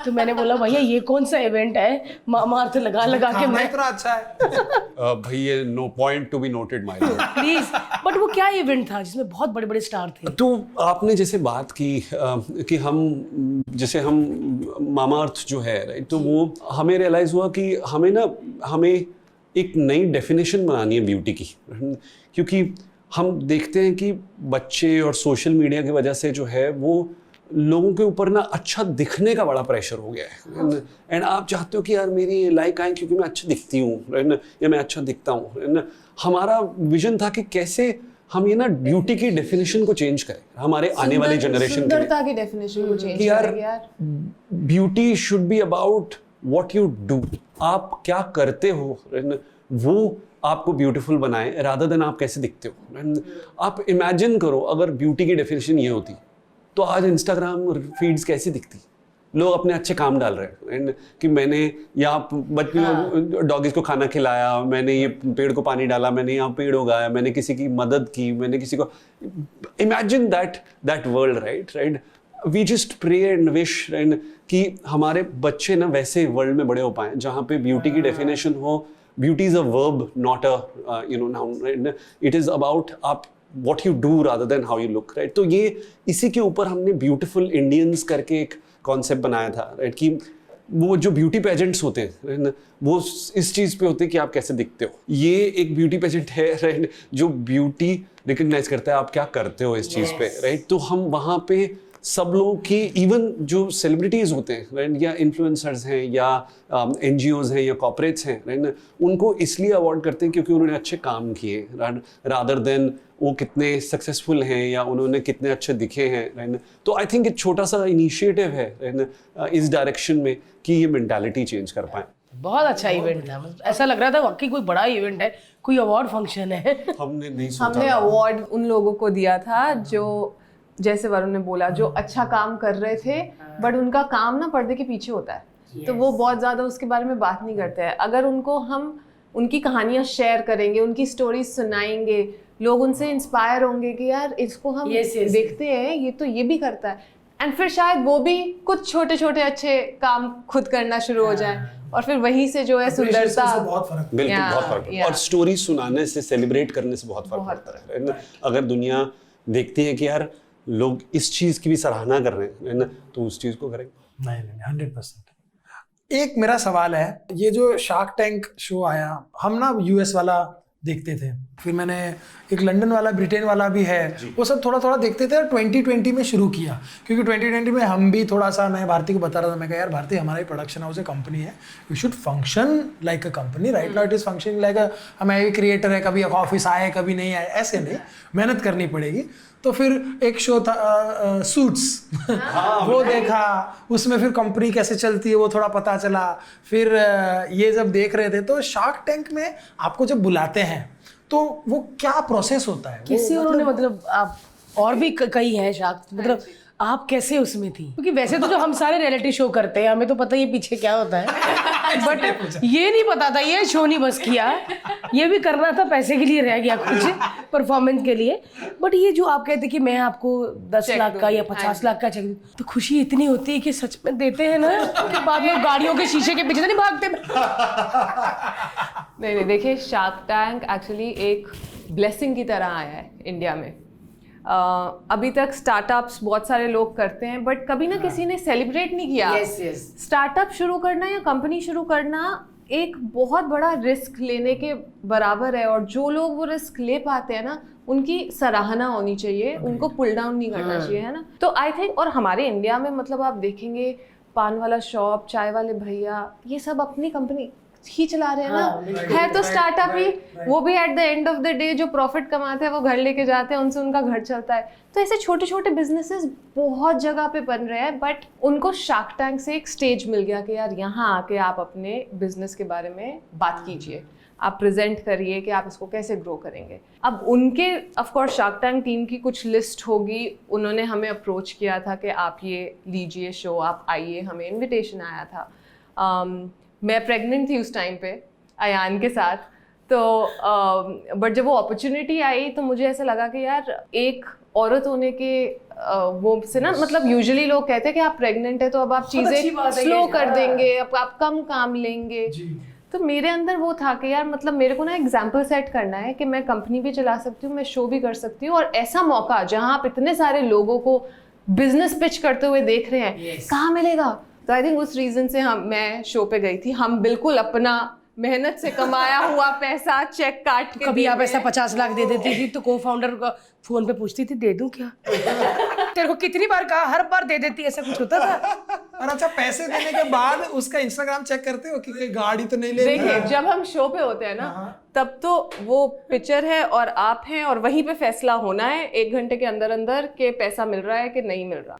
S4: तो मैंने बोला भैया ये कौन सा इवेंट है, मामाअर्थ लगा के मैं
S3: इतना अच्छा है।
S2: भाई ये no point to be noted my lord.
S4: Please. But वो क्या इवेंट था जिसमें बहुत बड़े बड़े स्टार थे?
S2: तो आपने जैसे बात की कि हम मामाअर्थ जो है, राइट, तो वो हमें रियलाइज हुआ कि हमें एक नई डेफिनेशन बनानी है ब्यूटी की। क्योंकि हम देखते हैं कि बच्चे और सोशल मीडिया की वजह से जो है वो लोगों के ऊपर ना अच्छा दिखने का बड़ा प्रेशर हो गया है। एंड आप चाहते हो कि यार मेरी लाइक आए क्योंकि मैं अच्छा दिखती हूँ, या मैं अच्छा दिखता हूँ। हमारा विजन था कि कैसे हम ये ना ब्यूटी की डेफिनेशन को चेंज करें हमारे आने वाले जनरेशन के लिए।
S1: सुंदरता की डेफिनेशन को चेंज करेंगे यार।
S2: Beauty should be about what you do. आप क्या करते हो वो आपको ब्यूटीफुल बनाए, रादर देन आप कैसे दिखते हो। आप इमेजिन करो अगर ब्यूटी की डेफिनेशन ये होती तो आज इंस्टाग्राम फीड्स कैसी दिखती। लोग अपने अच्छे काम डाल रहे हैं कि मैंने यहाँ बच्चों डॉगीज को खाना खिलाया, मैंने ये पेड़ को पानी डाला, मैंने यहाँ पेड़ उगाया, मैंने किसी की मदद की, मैंने किसी को। Imagine that world, right. We just pray and wish कि हमारे बच्चे ना वैसे वर्ल्ड में बड़े हो पाए जहाँ पे ब्यूटी की डेफिनेशन हो। Beauty is a verb, not a noun. Right? It is about what you do rather than how you look. Right? तो ये इसी के ऊपर हमने Beautiful Indians करके एक कॉन्सेप्ट बनाया था, right? कि वो जो ब्यूटी पेजेंट्स होते हैं वो इस चीज़ पे होते हैं कि आप कैसे दिखते हो। ये एक ब्यूटी पेजेंट है, राइट, जो ब्यूटी रिकग्नाइज करता है आप क्या करते हो इस चीज़ पे, राइट। तो हम वहाँ पे सब लोगों की, इवन जो सेलिब्रिटीज़ होते हैं, राइट, या इन्फ्लुएंसर्स हैं या NGOs हैं या कॉर्पोरेट्स हैं, राइट, उनको इसलिए अवार्ड करते हैं क्योंकि उन्होंने अच्छे काम किए, रादर देन वो कितने सक्सेसफुल हैं या उन्होंने कितने अच्छे दिखे हैं, राइट। तो आई थिंक एक छोटा सा इनिशिएटिव है, राइट, इस डायरेक्शन में कि ये मेंटालिटी चेंज कर पाए।
S4: बहुत अच्छा इवेंट था, ऐसा लग रहा था वाकई कोई बड़ा इवेंट है, कोई अवार्ड फंक्शन है।
S1: हमने अवार्ड उन लोगों को दिया था जो, जैसे वरुण ने बोला, जो अच्छा काम कर रहे थे बट उनका काम ना पर्दे के पीछे होता है। तो वो बहुत ज़्यादा उसके बारे में बात नहीं करते हैं। अगर उनको हम उनकी कहानियाँ शेयर करेंगे, उनकी स्टोरीज सुनाएंगे, लोग उनसे इंस्पायर होंगे कि यार इसको हम देखते हैं, ये भी करता है। एंड फिर शायद वो भी कुछ छोटे छोटे अच्छे काम खुद करना शुरू हो जाए और फिर वहीं से जो है सुंदरता,
S3: बहुत फर्क,
S2: बिल्कुल बहुत फर्क। और स्टोरी सुनाने से, सेलिब्रेट करने से बहुत फर्क पड़ता है। अगर दुनिया देखती है कि यार लोग इस चीज की भी सराहना कर रहे हैं ना, तो उस चीज को करेंगे।
S3: नहीं 100%। एक मेरा सवाल है, ये जो शार्क टैंक शो आया, हम ना US वाला देखते थे, फिर मैंने एक लंदन वाला, ब्रिटेन वाला भी है, वो सब थोड़ा थोड़ा देखते थे। 2020 में शुरू किया, क्योंकि 2020 में हम भी थोड़ा सा, मैं भारती को बता रहा था, मैं कहा यार भारती हमारा ही प्रोडक्शन हाउस है, कंपनी है, we should function like a company. Right now it is functioning like a, हमें क्रिएटर है, कभी ऑफिस आए कभी नहीं आए, ऐसे नहीं, मेहनत करनी पड़ेगी। तो फिर एक शो था सूट्स वो देखा, उसमें फिर कंपनी कैसे चलती है वो थोड़ा पता चला। फिर ये जब देख रहे थे तो शार्क टैंक में आपको जब बुलाते हैं तो वो क्या प्रोसेस होता है?
S4: किसी उन्होंने मतलब आप और भी कई हैं शार्क, मतलब आप कैसे उसमें थी? क्योंकि वैसे तो जो हम सारे रियलिटी शो करते हैं हमें तो पता ही है पीछे क्या होता है, बट ये नहीं पता था, ये शो नहीं बस किया, ये भी करना था, पैसे के लिए रह गया कुछ परफॉर्मेंस के लिए। बट ये जो आप कहते कि मैं आपको 10 लाख का या 50 लाख का चेक दूं, तो खुशी इतनी होती है कि सच में देते हैं ना, कि बाद में गाड़ियों के शीशे के पीछे नहीं भागते।
S1: नहीं, देखिए शार्क टैंक एक्चुअली एक ब्लेसिंग की तरह आया है इंडिया में। अभी तक स्टार्टअप्स बहुत सारे लोग करते हैं, बट कभी ना किसी ने सेलिब्रेट नहीं किया। स्टार्टअप शुरू करना या कंपनी शुरू करना एक बहुत बड़ा रिस्क लेने के बराबर है, और जो लोग वो रिस्क ले पाते हैं ना, उनकी सराहना होनी चाहिए, उनको पुल डाउन नहीं करना चाहिए, है ना। तो आई थिंक, और हमारे इंडिया में मतलब आप देखेंगे पान वाला शॉप, चाय वाले भैया, ये सब अपनी कंपनी ही चला रहे हैं ना, है तो स्टार्टअप ही, वो भी at the end of the day जो प्रॉफिट कमाते हैं वो घर लेके जाते हैं, उनसे उनका घर चलता है। तो ऐसे छोटे छोटे बिजनेसेस बहुत जगह पे बन रहे हैं, बट उनको शार्क टैंक से एक स्टेज मिल गया कि यार यहाँ आके आप अपने बिजनेस के बारे में बात कीजिए, आप प्रेजेंट करिए कि आप इसको कैसे ग्रो करेंगे। अब उनके of course shark tank team की कुछ लिस्ट होगी, उन्होंने हमें अप्रोच किया था कि आप ये लीजिए शो, आप आइए, हमें इनविटेशन आया था। मैं प्रेग्नेंट थी उस टाइम पे अयान के साथ, तो बट जब वो अपॉर्चुनिटी आई तो मुझे ऐसा लगा कि यार एक औरत होने के वो से ना, मतलब यूजुअली लोग कहते हैं कि आप प्रेग्नेंट है तो अब आप चीज़ें स्लो कर देंगे, अब आप कम काम लेंगे। तो मेरे अंदर वो था कि यार मतलब मेरे को ना एग्जाम्पल सेट करना है कि मैं कंपनी भी चला सकती हूँ, मैं शो भी कर सकती हूँ, और ऐसा मौका जहाँ आप इतने सारे लोगों को बिजनेस पिच करते हुए देख रहे हैं, कहाँ मिलेगा। तो आई थिंक उस रीजन से मैं शो पे गई थी। हम बिल्कुल अपना मेहनत से कमाया हुआ पैसा चेक काट के,
S4: कभी आप ऐसा 50 लाख दे देती थी तो को फाउंडर का फोन पे पूछती थी दे दूं क्या? तेरे को कितनी बार कहा, हर बार दे देती, ऐसा कुछ होता था?
S3: और अच्छा, पैसे देने के बाद उसका इंस्टाग्राम चेक करते हो कि कोई गाड़ी तो नहीं ले रही?
S1: देखिए जब हम शो पे होते हैं ना, तब तो वो पिक्चर है और आप हैं, और वहीं पे फैसला होना है 1 घंटे के अंदर अंदर कि पैसा मिल रहा है कि नहीं मिल रहा।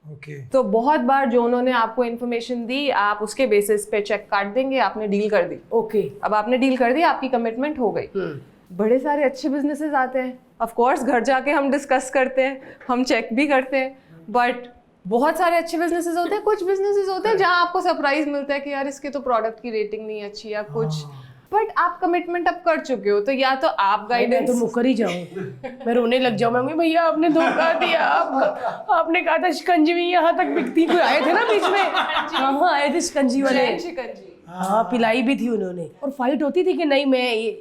S1: तो बहुत बार जो उन्होंने आपको इन्फॉर्मेशन दी, आप उसके बेसिस पे चेक काट देंगे, आपने डील कर दी। अब आपने डील कर दी, आपकी कमिटमेंट हो गई। बड़े सारे अच्छे बिजनेसेस आते हैं, ऑफ कोर्स घर जाके हम डिस्कस करते हैं, हम चेक भी करते हैं, बट बहुत सारे अच्छे बिजनेसेस होते हैं। कुछ बिजनेसेस होते हैं जहां आपको सरप्राइज मिलता है कि यार इसके तो प्रोडक्ट की रेटिंग नहीं अच्छी या कुछ, बट आप कमिटमेंट अब कर चुके हो, तो या तो आप गाइडेंस
S4: तो मुकर ही जाऊं, मैं रोने लग जाऊं, मैं भैया आपने धोखा दिया, आपने कहा था शिकंजी यहाँ तक बिकती, कोई आए थे ना बीच में, हाँ आए थे शिकंजी वाले, हाँ पिलाई भी थी उन्होंने, और फाइट होती थी कि नहीं मैं ये,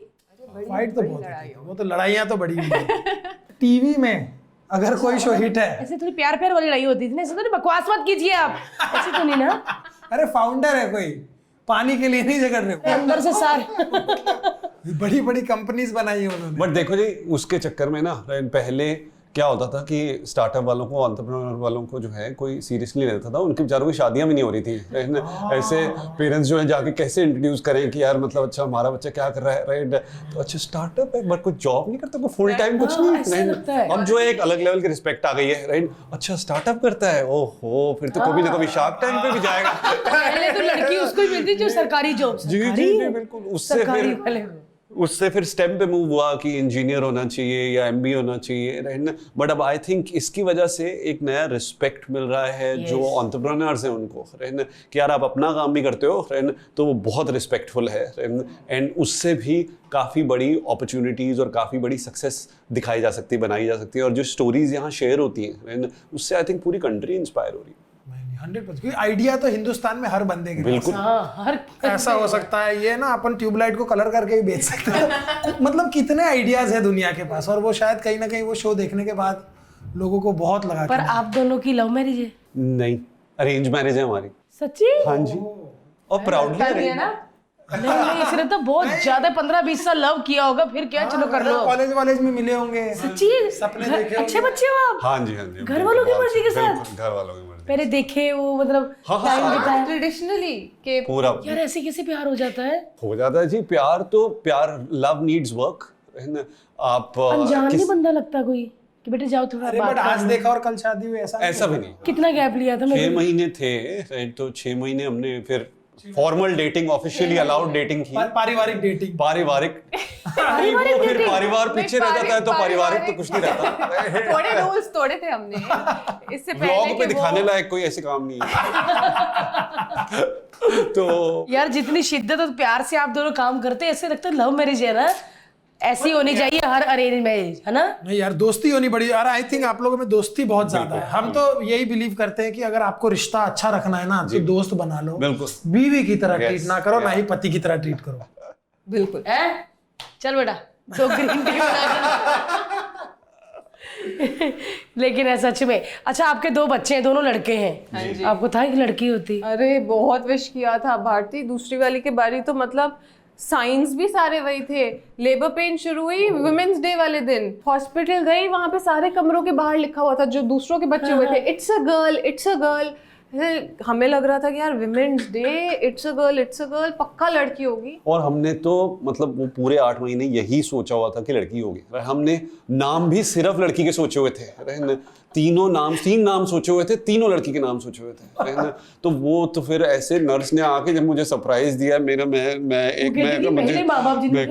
S3: फाइट तो बहुत होती है, वो तो लड़ाइयाँ तो बड़ी हुई है। टीवी में अगर कोई शो हिट है,
S4: ऐसे थोड़ी प्यार प्यार वाली लड़ाई होती थी ना, ऐसे तो नहीं बकवास मत कीजिए आप, ऐसे तो नहीं ना।
S3: अरे फाउंडर है कोई, पानी के लिए नहीं झगड़ रहे,
S4: अंदर से सारे
S3: बड़ी बड़ी कंपनीज बनाई है उन्होंने।
S2: बट देखो जी, उसके चक्कर में ना पहले क्या होता था कि स्टार्टअप वालों को, एंटरप्रेन्योर वालों को जो है कोई सीरियसली नहीं लेता था, उनके बेचारों की शादियां भी नहीं हो रही थी, राइट। ऐसे पेरेंट्स जो है जाके कैसे इंट्रोड्यूस करें कि यार मतलब अच्छा हमारा बच्चा क्या कर रहा है, राइट। तो अच्छा स्टार्टअप है बट कोई जॉब नहीं करता, कोई फुल टाइम कुछ नहीं, अब जो है एक अलग लेवल की रिस्पेक्ट आ गई है, राइट। अच्छा स्टार्टअप करता है, ओहो, फिर तो कभी ना कभी शार्क टैंक पे भी जाएगा।
S4: पहले तो लड़की उसको ही मिलती जो सरकारी जॉब,
S2: जी जी बिल्कुल। उससे फिर स्टेप पे मूव हुआ कि इंजीनियर होना चाहिए या एमबीए होना चाहिए, राइट ना। बट अब आई थिंक इसकी वजह से एक नया रिस्पेक्ट मिल रहा है जो एंटरप्रेन्योर्स हैं उनको, राइट ना, कि यार आप अपना काम भी करते हो, राइट ना, तो वो बहुत रिस्पेक्टफुल है, एंड उससे भी काफ़ी बड़ी अपॉर्चुनिटीज़ और काफ़ी बड़ी सक्सेस दिखाई जा सकती है, बनाई जा सकती है, और जो स्टोरीज यहाँ शेयर होती हैं, राइट ना, उससे आई थिंक पूरी कंट्री इंस्पायर हो रही है।
S3: 100%। आइडिया तो हिंदुस्तान में हर बंदे के
S2: बिल्कुल,
S4: हर
S3: ऐसा हो सकता है, ये ना अपन ट्यूबलाइट को कलर करके भी बेच सकते हैं। मतलब कितने आइडियाज है दुनिया के पास, और वो शायद कहीं ना कहीं वो शो देखने के बाद लोगों को बहुत लगा।
S4: पर आप दोनों की लव मैरिज है?
S2: नहीं, अरेंज मैरिज है हमारी।
S4: सच्ची?
S2: हाँ जी, और प्राउडली
S1: है ना।
S4: नहीं, इसने तो बहुत ज्यादा 15-20 साल लव किया होगा, फिर क्या, चलो कर लो।
S3: कॉलेज में मिले होंगे।
S4: सच्ची?
S3: सपने देखे
S4: अच्छे बच्चे हो आप?
S2: हाँ जी, हाँ जी,
S4: घर वालों की मर्जी के साथ?
S2: घर वालों की मर्जी।
S4: पहले देखे वो, मतलब टाइम बिताया
S1: ट्रेडिशनली के
S2: पूरा
S4: यार, ऐसे कैसे प्यार हो जाता है?
S2: हो जाता है जी। प्यार लव नीड्स वर्क, है ना। आप
S4: अनजान नहीं बंदा लगता कोई कि बेटे जाओ थोड़ा
S3: बट आज देखा और कल शादी हुई, ऐसा
S2: भी नहीं।
S4: कितना गैप लिया था?
S2: 6 महीने थे, राइट। तो 6 महीने हमने फिर formal dating, officially allowed dating की,
S3: पारिवारिक डेटिंग,
S2: पारिवारिक नहीं, वो फिर परिवार पीछे रह जाता है, तो पारिवारिक तो कुछ नहीं रहता।
S1: थोड़े रूल्स तोड़े थे हमने इससे पहले
S2: ब्लॉग पे
S1: कि
S2: दिखाने लायक कोई ऐसे काम नहीं है। तो
S4: यार जितनी शिद्दत और प्यार से आप दोनों काम करते हैं, ऐसे लगता है लव मैरिज है ना, ऐसी होनी चाहिए हर अरेंज मैरिज, है ना?
S3: नहीं यार, दोस्ती होनी बड़ी यार। आई थिंक आप लोगों में दोस्ती बहुत ज्यादा है। हम तो यही बिलीव करते हैं कि अगर आपको रिश्ता अच्छा रखना है ना, तो दोस्त बना लो,
S2: बिल्कुल,
S3: बीवी की तरह ट्रीट ना करो, ना ही पति की तरह ट्रीट करो।
S1: बिल्कुल
S4: है? चल बेटा तो ग्रीन टी लेकिन है सच में। अच्छा, आपके 2 बच्चे हैं, दोनों लड़के हैं, आपको था कि लड़की होती?
S1: अरे बहुत विश किया था भारती, दूसरी वाली के बारी तो मतलब साइंस भी सारे वही थे। लेबर पेन शुरू हुई वुमेन्स डे वाले दिन, हॉस्पिटल गई, वहां पे सारे कमरों के बाहर लिखा हुआ था जो दूसरों के बच्चे हुए थे, it's a girl, it's a girl. हमें लग रहा था कि यार women's day, it's a girl, it's a girl, पक्का लड़की होगी।
S2: और हमने तो मतलब वो पूरे 8 महीने यही सोचा हुआ था कि लड़की होगी। हमने नाम भी सिर्फ लड़की के सोचे हुए थे, 3 नाम सोचे हुए थे, तीनों लड़की के नाम सोचे हुए थे। तो वो तो फिर ऐसे नर्स ने आके जब मुझे सरप्राइज दिया, मैं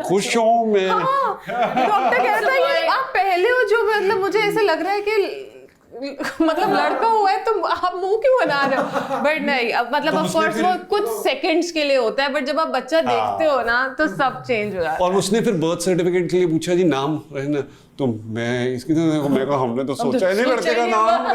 S2: खुश हूँ, मैं
S1: डॉक्टर कह रहा था ये आप पहले हो जो, मतलब मुझे ऐसे लग रहा है कि मतलब लड़का हुआ है तो आप मुंह क्यों बना रहे हो, बट नहीं, अब मतलब ऑफ कोर्स वो कुछ सेकंड्स के लिए होता है, बट जब आप बच्चा देखते हो ना तो सब चेंज हो जाता है।
S2: और उसने फिर बर्थ सर्टिफिकेट के लिए पूछा जी नाम, है तो मैं इसकी मैं कहा हमने तो सोचा ही नहीं लड़के का नाम।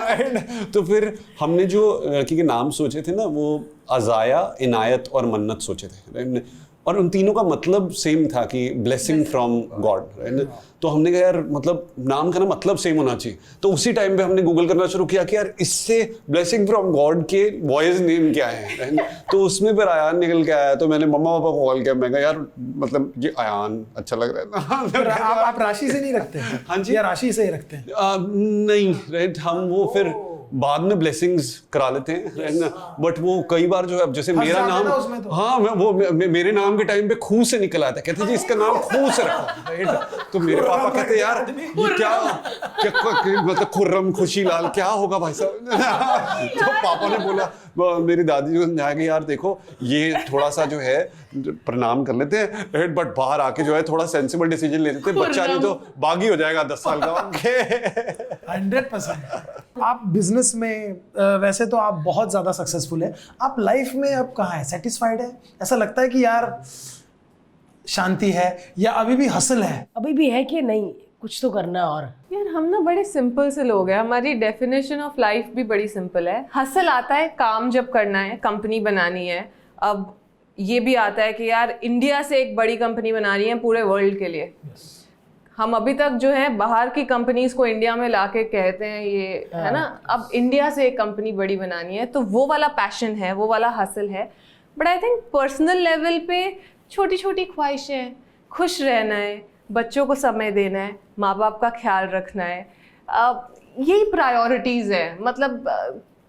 S2: तो फिर हमने जो लड़की के नाम सोचे थे ना, वो अजाया, इनायत और मन्नत सोचे थे, और उन तीनों का मतलब सेम था कि ब्लेसिंग फ्रॉम गॉड, राइट। तो हमने कहा यार मतलब नाम का ना मतलब सेम होना चाहिए। तो उसी टाइम पे हमने गूगल करना शुरू किया कि यार इससे ब्लेसिंग फ्रॉम गॉड के बॉयज नेम क्या है, तो उसमें फिर अयान निकल के आया। तो मैंने मम्मा पापा को कॉल किया, मैं कहा यार मतलब ये अयान अच्छा लग रहा है ना।
S3: आप राशि से नहीं रखते हैं?
S2: हाँ जी,
S3: या राशि से ही रखते हैं?
S2: नहीं, राइट, हम वो फिर बाद में ब्लेसिंग्स करा लेते हैं, बट वो कई बार जो है, जैसे मेरा नाम,
S3: तो।
S2: हाँ वो मेरे नाम के टाइम पे खूह से निकल आता है, कहते जी इसका नाम खूह से रखो, तो मेरे पापा कहते यार ये क्या मतलब खुर्रम खुशी लाल क्या होगा भाई साहब। तो पापा ने बोला, मेरी दादी को समझाया कि यार देखो ये थोड़ा सा जो है प्रणाम कर लेते हैं, बट बाहर आके जो है थोड़ा सेंसिबल डिसीजन ले लेते हैं, बच्चा नहीं तो बागी हो जाएगा 10 साल का।
S3: 100%। आप बिजनेस में वैसे तो आप बहुत ज्यादा सक्सेसफुल है, आप लाइफ में अब कहाँ है? सेटिस्फाइड है? ऐसा लगता है कि यार शांति है, या अभी भी हसल है?
S4: अभी भी है कि नहीं, कुछ तो करना है। और
S1: यार हम ना बड़े सिंपल से लोग हैं, हमारी डेफिनेशन ऑफ लाइफ भी बड़ी सिंपल है। हसल आता है काम जब करना है, कंपनी बनानी है। अब ये भी आता है कि यार इंडिया से एक बड़ी कंपनी बना रही है पूरे वर्ल्ड के लिए। हम अभी तक जो है बाहर की कंपनीज को इंडिया में लाके कहते हैं ये, है ना। अब इंडिया से एक कंपनी बड़ी बनानी है, तो वो वाला पैशन है, वो वाला हसल है। But I think personal level पे छोटी छोटी ख्वाहिशें, खुश रहना है, बच्चों को समय देना है, माँ बाप का ख्याल रखना है, यही प्रायोरिटीज़ है। मतलब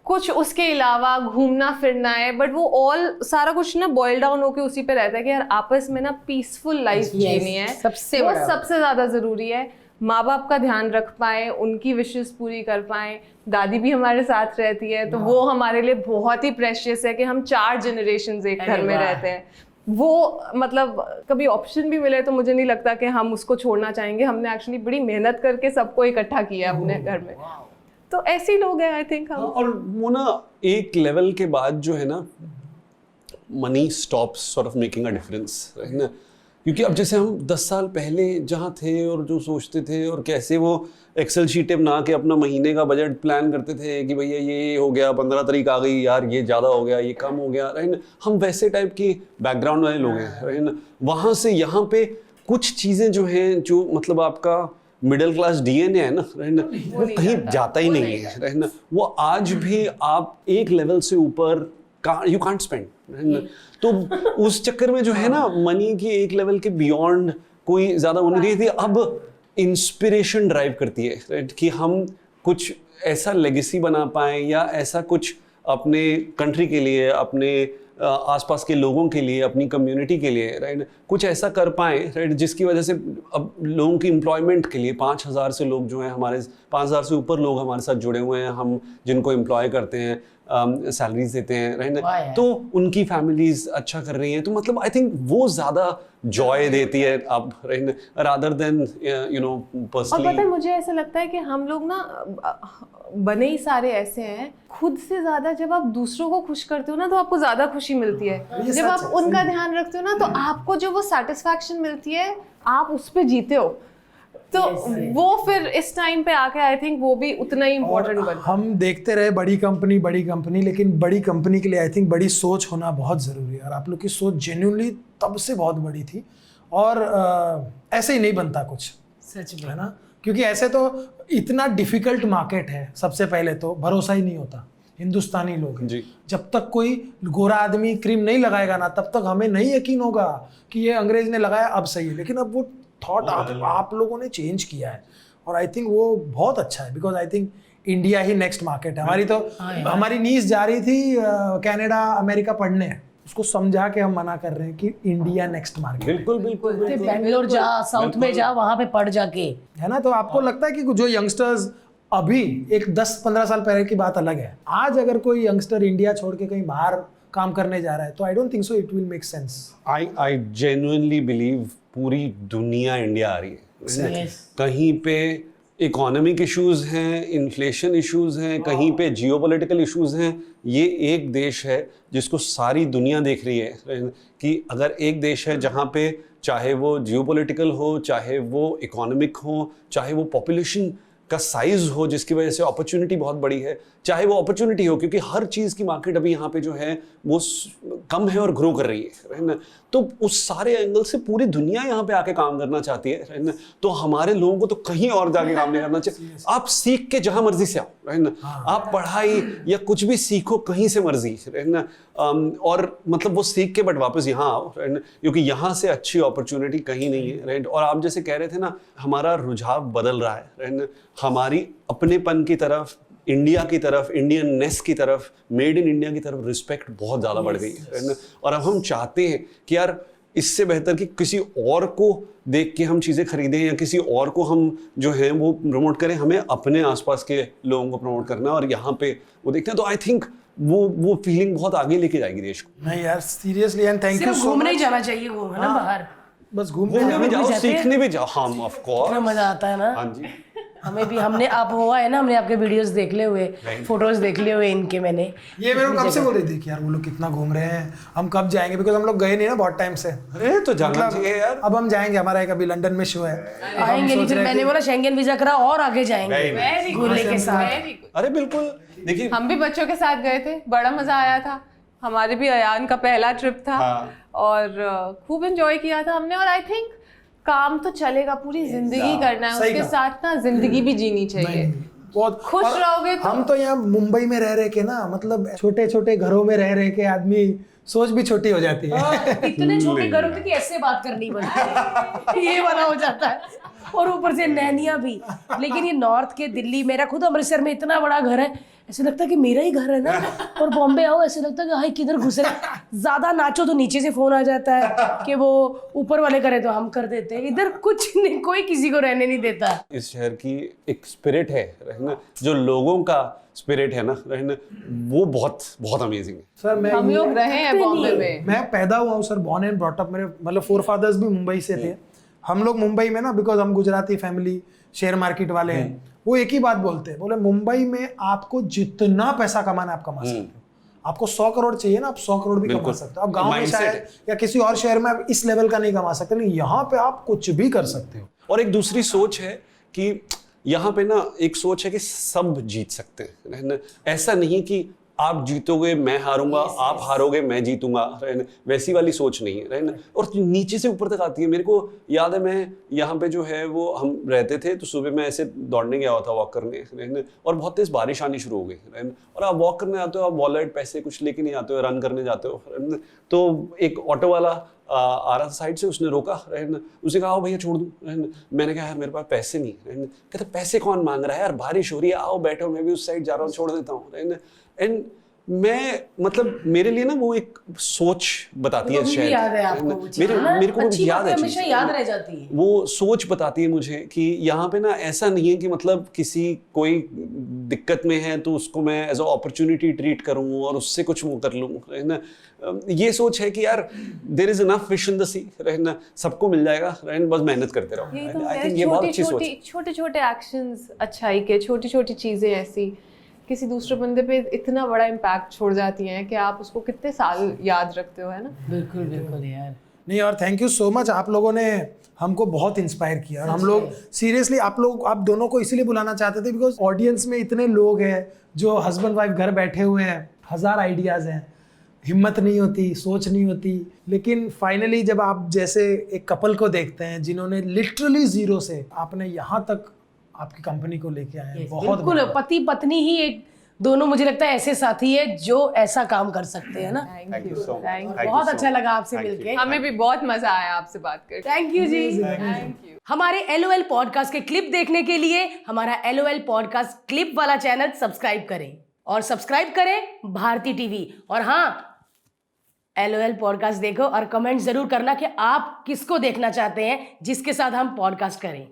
S1: कुछ उसके अलावा घूमना फिरना है, बट वो ऑल सारा कुछ ना बॉयल डाउन होके उसी पे रहता है कि यार आपस में ना पीसफुल लाइफ जीनी है,
S4: सबसे
S1: वो
S4: बड़ा,
S1: सबसे ज़्यादा ज़रूरी है। माँ बाप का ध्यान रख पाए, उनकी विशेस पूरी कर पाए। दादी भी हमारे साथ रहती है, तो वो हमारे लिए बहुत ही प्रेशियस है कि हम 4 जनरेशन एक घर में रहते हैं। वो मतलब कभी ऑप्शन भी मिले तो मुझे नहीं लगता कि हम उसको छोड़ना चाहेंगे। हमने एक्चुअली बड़ी मेहनत करके सबको इकट्ठा किया अपने घर में, तो ऐसे ही लोग हैं आई थिंक हम।
S2: और वो ना एक लेवल के बाद जो है ना, money stops sort of making a difference, है ना। क्योंकि अब जैसे हम 10 साल पहले जहाँ थे और जो सोचते थे और कैसे वो एक्सेल शीटें बना के अपना महीने का बजट प्लान करते थे कि भैया ये हो गया, 15 तारीख आ गई यार, ये ज़्यादा हो गया, ये कम हो गया, राइट। हम वैसे टाइप की बैकग्राउंड वाले लोग हैं, राइट। वहाँ से यहाँ पे कुछ चीज़ें जो हैं, जो मतलब आपका मिडिल क्लास डीएनए है ना, राइट, वो कहीं जाता ही नहीं है, राइट ना। वो आज भी आप एक लेवल से ऊपर यू कांट स्पेंड, तो उस चक्कर में जो है ना, मनी की एक लेवल के बियॉन्ड कोई ज़्यादा होने नहीं थी। अब इंस्पिरेशन ड्राइव करती है, राइट, कि हम कुछ ऐसा लेगेसी बना पाएँ या ऐसा कुछ अपने कंट्री के लिए, अपने आसपास के लोगों के लिए, अपनी कम्युनिटी के लिए, राइट, कुछ ऐसा कर पाएँ, राइट, जिसकी वजह से अब लोगों की एम्प्लॉयमेंट के लिए 5000 से लोग जो हैं हमारे, 5000 से ऊपर लोग हमारे साथ जुड़े हुए हैं, हम जिनको एम्प्लॉय करते हैं, सैलरीज देते हैं, राइट
S4: वाह
S2: ना,
S4: यार।
S2: तो उनकी फैमिलीज अच्छा कर रही हैं, तो मतलब आई थिंक वो ज्यादा जॉय देती है अब, राइट ना, रादर देन यू नो
S1: और पता है
S2: पर्सनली।
S1: मुझे ऐसा लगता है कि हम लोग ना बने ही सारे ऐसे हैं, खुद से ज्यादा जब आप दूसरों को खुश करते हो ना तो आपको ज्यादा खुशी मिलती है।
S3: ये
S1: जब
S3: सच
S1: आप
S3: है,
S1: उनका
S3: सही है।
S1: ध्यान रखते हो ना तो आपको जो वो सेटिस्फैक्शन मिलती है आप उस पे जीते हो, तो वो फिर इस टाइम पे आके आई थिंक वो भी उतना ही इम्पोर्टेंट
S3: और
S1: बन।
S3: हम देखते रहे बड़ी कंपनी, लेकिन बड़ी कंपनी के लिए आई थिंक बड़ी सोच होना बहुत ज़रूरी है, और आप लोग की सोच जेन्युइनली तब से बहुत बड़ी थी, और ऐसे ही नहीं बनता कुछ,
S4: सच में
S3: है ना, क्योंकि ऐसे तो इतना डिफिकल्ट मार्केट है। सबसे पहले तो भरोसा ही नहीं होता, हिंदुस्तानी लोग हैं।
S2: जी।
S3: जब तक कोई गोरा आदमी क्रीम नहीं लगाएगा ना, तब तक हमें नहीं यकीन होगा कि ये अंग्रेज ने लगाया अब सही है, लेकिन अब वो थॉट आप लोगों ने चेंज किया है, और आई थिंक वो बहुत अच्छा है, because I think India he next market है हमारी। तो हमारी नीस जा रही थी कनाडा अमेरिका पढ़ने, उसको समझा के हम मना कर रहे हैं कि इंडिया नेक्स्ट मार्केट
S2: बिल्कुल बिल्कुल
S4: ते बैंगलोर जा, साउथ में जा, वहां पे पढ़ जाके।
S3: है ना। तो आपको लगता है कि जो यंगस्टर्स अभी एक 10-15 साल पहले की बात अलग है, आज अगर कोई यंगस्टर इंडिया छोड़ के कहीं बाहर काम करने जा रहा है, तो I don't think so it will make sense.
S2: I genuinely believe पूरी दुनिया इंडिया आ रही है।
S4: Yes.
S2: कहीं पे इकोनॉमिक इश्यूज हैं, इन्फ्लेशन इश्यूज हैं, कहीं पे जियोपॉलिटिकल इश्यूज हैं। ये एक देश है जिसको सारी दुनिया देख रही है कि अगर एक देश है जहाँ पे चाहे वो जियोपॉलिटिकल हो, चाहे वो इकोनॉमिक हो, चाहे वो पॉपुलेशन का साइज हो जिसकी वजह से अपॉर्चुनिटी बहुत बड़ी है, चाहे वो अपॉर्चुनिटी हो क्योंकि हर चीज़ की मार्केट अभी यहाँ पे जो है वो कम है और ग्रो कर रही है ना, तो उस सारे एंगल से पूरी दुनिया यहाँ पे आके काम करना चाहती है ना, तो हमारे लोगों को तो कहीं और जाके काम नहीं करना चाहिए। आप सीख के जहाँ मर्जी से आओ, है ना, आप पढ़ाई या कुछ भी सीखो कहीं से मर्जी, है ना, और मतलब वो सीख के बट वापस यहाँ आओ, है ना, क्योंकि यहाँ से अच्छी अपॉर्चुनिटी कहीं नहीं है, राइट। और आप जैसे कह रहे थे ना, हमारा रुझाव बदल रहा है ना, हमारी अपनेपन की तरफ, इंडिया की तरफ, इंडियननेस की तरफ, मेड इन इंडिया की तरफ रिस्पेक्ट बहुत ज़्यादा बढ़ गई है ना। और अब हम चाहते हैं कि यार इससे बेहतर कि किसी और को देख के हम चीज़ें खरीदें या किसी और को हम जो है वो प्रमोट करें, हमें अपने आसपास के लोगों को प्रमोट करना है और यहाँ पे वो देखते हैं। तो आई थिंक वो फीलिंग बहुत आगे लेके जाएगी देश को।
S3: नहीं यार, सीरियसली, एंड थैंक यू
S4: सिर्फ
S3: सो
S4: घूमने ही
S3: मच।
S4: जाना चाहिए, वो है ना, बाहर
S3: बस घूमने
S2: घूमने भी जाओ,
S4: जाते हैं।
S2: सीखने भी जाओ, हाँ ऑफ
S4: कितना
S2: कोर्स।
S4: मजा आता है ना।
S2: हाँ जी।
S4: हमें भी, हमने आप हुआ है ना, हमने आपके वीडियोस देख ले हुए, फोटोज देख ले हुए इनके, मैंने
S3: ये मेरे को कब से बोल रही थी कि यार वो लोग कितना घूम रहे हैं, हम कब जाएंगे, बिकॉज हम लोग गए नहीं ना बहुत टाइम से।
S2: अरे तो जाना चाहिए यार।
S3: अब हम जाएंगे, हमारा एक अभी लंदन में शो है,
S4: आएंगे नहीं, फिर मैंने बोला शेंगेन वीजा करा और आगे जाएंगे घूमने के साथ।
S2: अरे बिल्कुल, देखिए
S1: हम भी बच्चों के साथ गए थे, बड़ा मजा आया था, हमारे भी अयान का पहला ट्रिप था। और खूब एंजॉय किया था हमने। और आई थिंक काम तो चलेगा, पूरी जिंदगी करना है,
S3: सही
S1: उसके
S3: कहा।
S1: साथ ना जिंदगी भी जीनी चाहिए।
S3: बहुत
S1: खुश
S3: और
S1: रहोगे तो
S3: हम तो यहाँ मुंबई में रह के ना, मतलब छोटे छोटे घरों में रह के आदमी सोच भी छोटी हो जाती है।
S4: इतने छोटे घर होते कि ऐसे बात करनी पड़ती है, ये वाला हो जाता है, और ऊपर से नैनिया भी। लेकिन ये नॉर्थ के दिल्ली, मेरा खुद अमृतसर में इतना बड़ा घर है, ऐसे लगता है कि मेरा ही घर है ना। और बॉम्बे आओ ऐसे लगता है कि हाय किधर घुस रहे। ज्यादा नाचो तो नीचे से फोन आ जाता है कि वो ऊपर वाले करे तो हम कर देते हैं। इधर कुछ नहीं, कोई किसी को रहने नहीं देता।
S2: इस शहर की एक स्पिरिट है ना, जो लोगों का स्पिरिट है ना, वो बहुत बहुत अमेजिंग है।
S3: सर मैं
S1: हम लोग रहे हैं बॉम्बे में।
S3: मैं पैदा हुआ हूँ sir, born and brought up, मेरे मतलब फोर फादर्स भी मुंबई से थे। हम लोग मुंबई में ना, बिकॉज हम गुजराती फैमिली, शेयर मार्केट वाले हैं, वो एक ही बात बोलते हैं, बोले मुंबई में आपको जितना पैसा कमाना है आप कमा सकते हो। आपको 100 करोड़ चाहिए ना, आप 100 करोड़ भी कमा सकते हो। आप गांव में
S2: Mindset
S3: शायद
S2: है।
S3: या किसी और शहर में आप इस लेवल का नहीं कमा सकते, लेकिन यहाँ पे आप कुछ भी कर सकते हो।
S2: और एक दूसरी सोच है कि यहाँ पे ना एक सोच है कि सब जीत सकते हैं, है ना। ऐसा नहीं कि आप जीतोगे मैं हारूंगा, आप हारोगे मैं जीतूंगा, है ना, वैसी वाली सोच नहीं है ना। और नीचे से ऊपर तक आती है। मेरे को याद है, मैं यहाँ पे जो है वो हम रहते थे, तो सुबह मैं ऐसे दौड़ने गया हुआ था, वॉक करने, है ना, और बहुत तेज बारिश आनी शुरू हो गई, है ना। और आप वॉक करने आते हो, आप वॉलेट पैसे कुछ लेके नहीं आते हो, रन करने जाते हो, है ना। तो एक ऑटो वाला आ रहा था साइड से, उसने रोका, है ना, उसने कहा आओ भैया छोड़ दूं, है ना। मैंने कहा यार मेरे पास पैसे नहीं, है ना। कहते पैसे कौन मांग रहा है यार, बारिश हो रही है, आओ बैठो, मैं भी उस साइड जा रहा हूँ, छोड़ देता हूँ, है ना। एंड मैं मतलब मेरे लिए ना वो एक सोच बताती है
S4: वो भी
S2: शायद।
S4: याद है आपको वो चीज़,
S2: मेरे
S4: है ना?
S2: मेरे को वो
S4: अच्छी
S2: याद
S4: बातें
S2: है
S4: हमेशा
S2: चीज़।
S4: याद रह जाती है।
S2: वो सोच बताती है मुझे कि यहाँ पे ना ऐसा नहीं है कि मतलब किसी कोई दिक्कत में है तो उसको मैं एज अ अपॉर्चुनिटी ट्रीट करूँ और उससे कुछ वो कर लूँ, है ना। ये सोच है कि यार there is enough fish in the sea, है ना, सबको मिल जाएगा, है, बस मेहनत करते रहो।
S1: यही तो
S2: आई
S1: है,
S2: थिंक ये बहुत अच्छी सोच है।
S1: छोटे छोटे एक्शंस अच्छाई के, छोटी छोटी चीजें ऐसी किसी दूसरे बंदे पे इतना बड़ा इम्पैक्ट छोड़ जाती हैं कि आप उसको कितने साल याद रखते हो, है ना।
S4: बिल्कुल बिल्कुल यार।
S3: नहीं, और थैंक यू सो मच, आप लोगों ने हमको बहुत इंस्पायर किया। और हम लोग सीरियसली आप दोनों को इसीलिए बुलाना चाहते थे बिकॉज ऑडियंस में इतने लोग हैं जो हस्बैंड वाइफ घर बैठे हुए हैं, 1000 आइडियाज़ हैं, हिम्मत नहीं होती, सोच नहीं होती, लेकिन फाइनली जब आप जैसे एक कपल को देखते हैं जिन्होंने लिटरली जीरो से आपने यहाँ तक आपकी कंपनी को लेके आए हैं, बहुत
S4: बिल्कुल,
S3: बड़ा।
S4: पति पत्नी ही एक दोनों मुझे लगता है ऐसे साथी है जो ऐसा काम कर सकते हैं ना।
S1: Thank you, thank you.
S4: बहुत अच्छा लगा आपसे मिलके।
S1: हमें भी बहुत मजा आया आपसे बात करके।
S4: थैंक यू जी।
S1: Thank you.
S4: हमारे LOL पॉडकास्ट के क्लिप देखने के लिए हमारा LOL पॉडकास्ट क्लिप वाला चैनल सब्सक्राइब करें और सब्सक्राइब करें भारती टीवी। और हाँ, LOL पॉडकास्ट देखो और कमेंट जरूर करना कि आप किसको देखना चाहते हैं जिसके साथ हम पॉडकास्ट करें।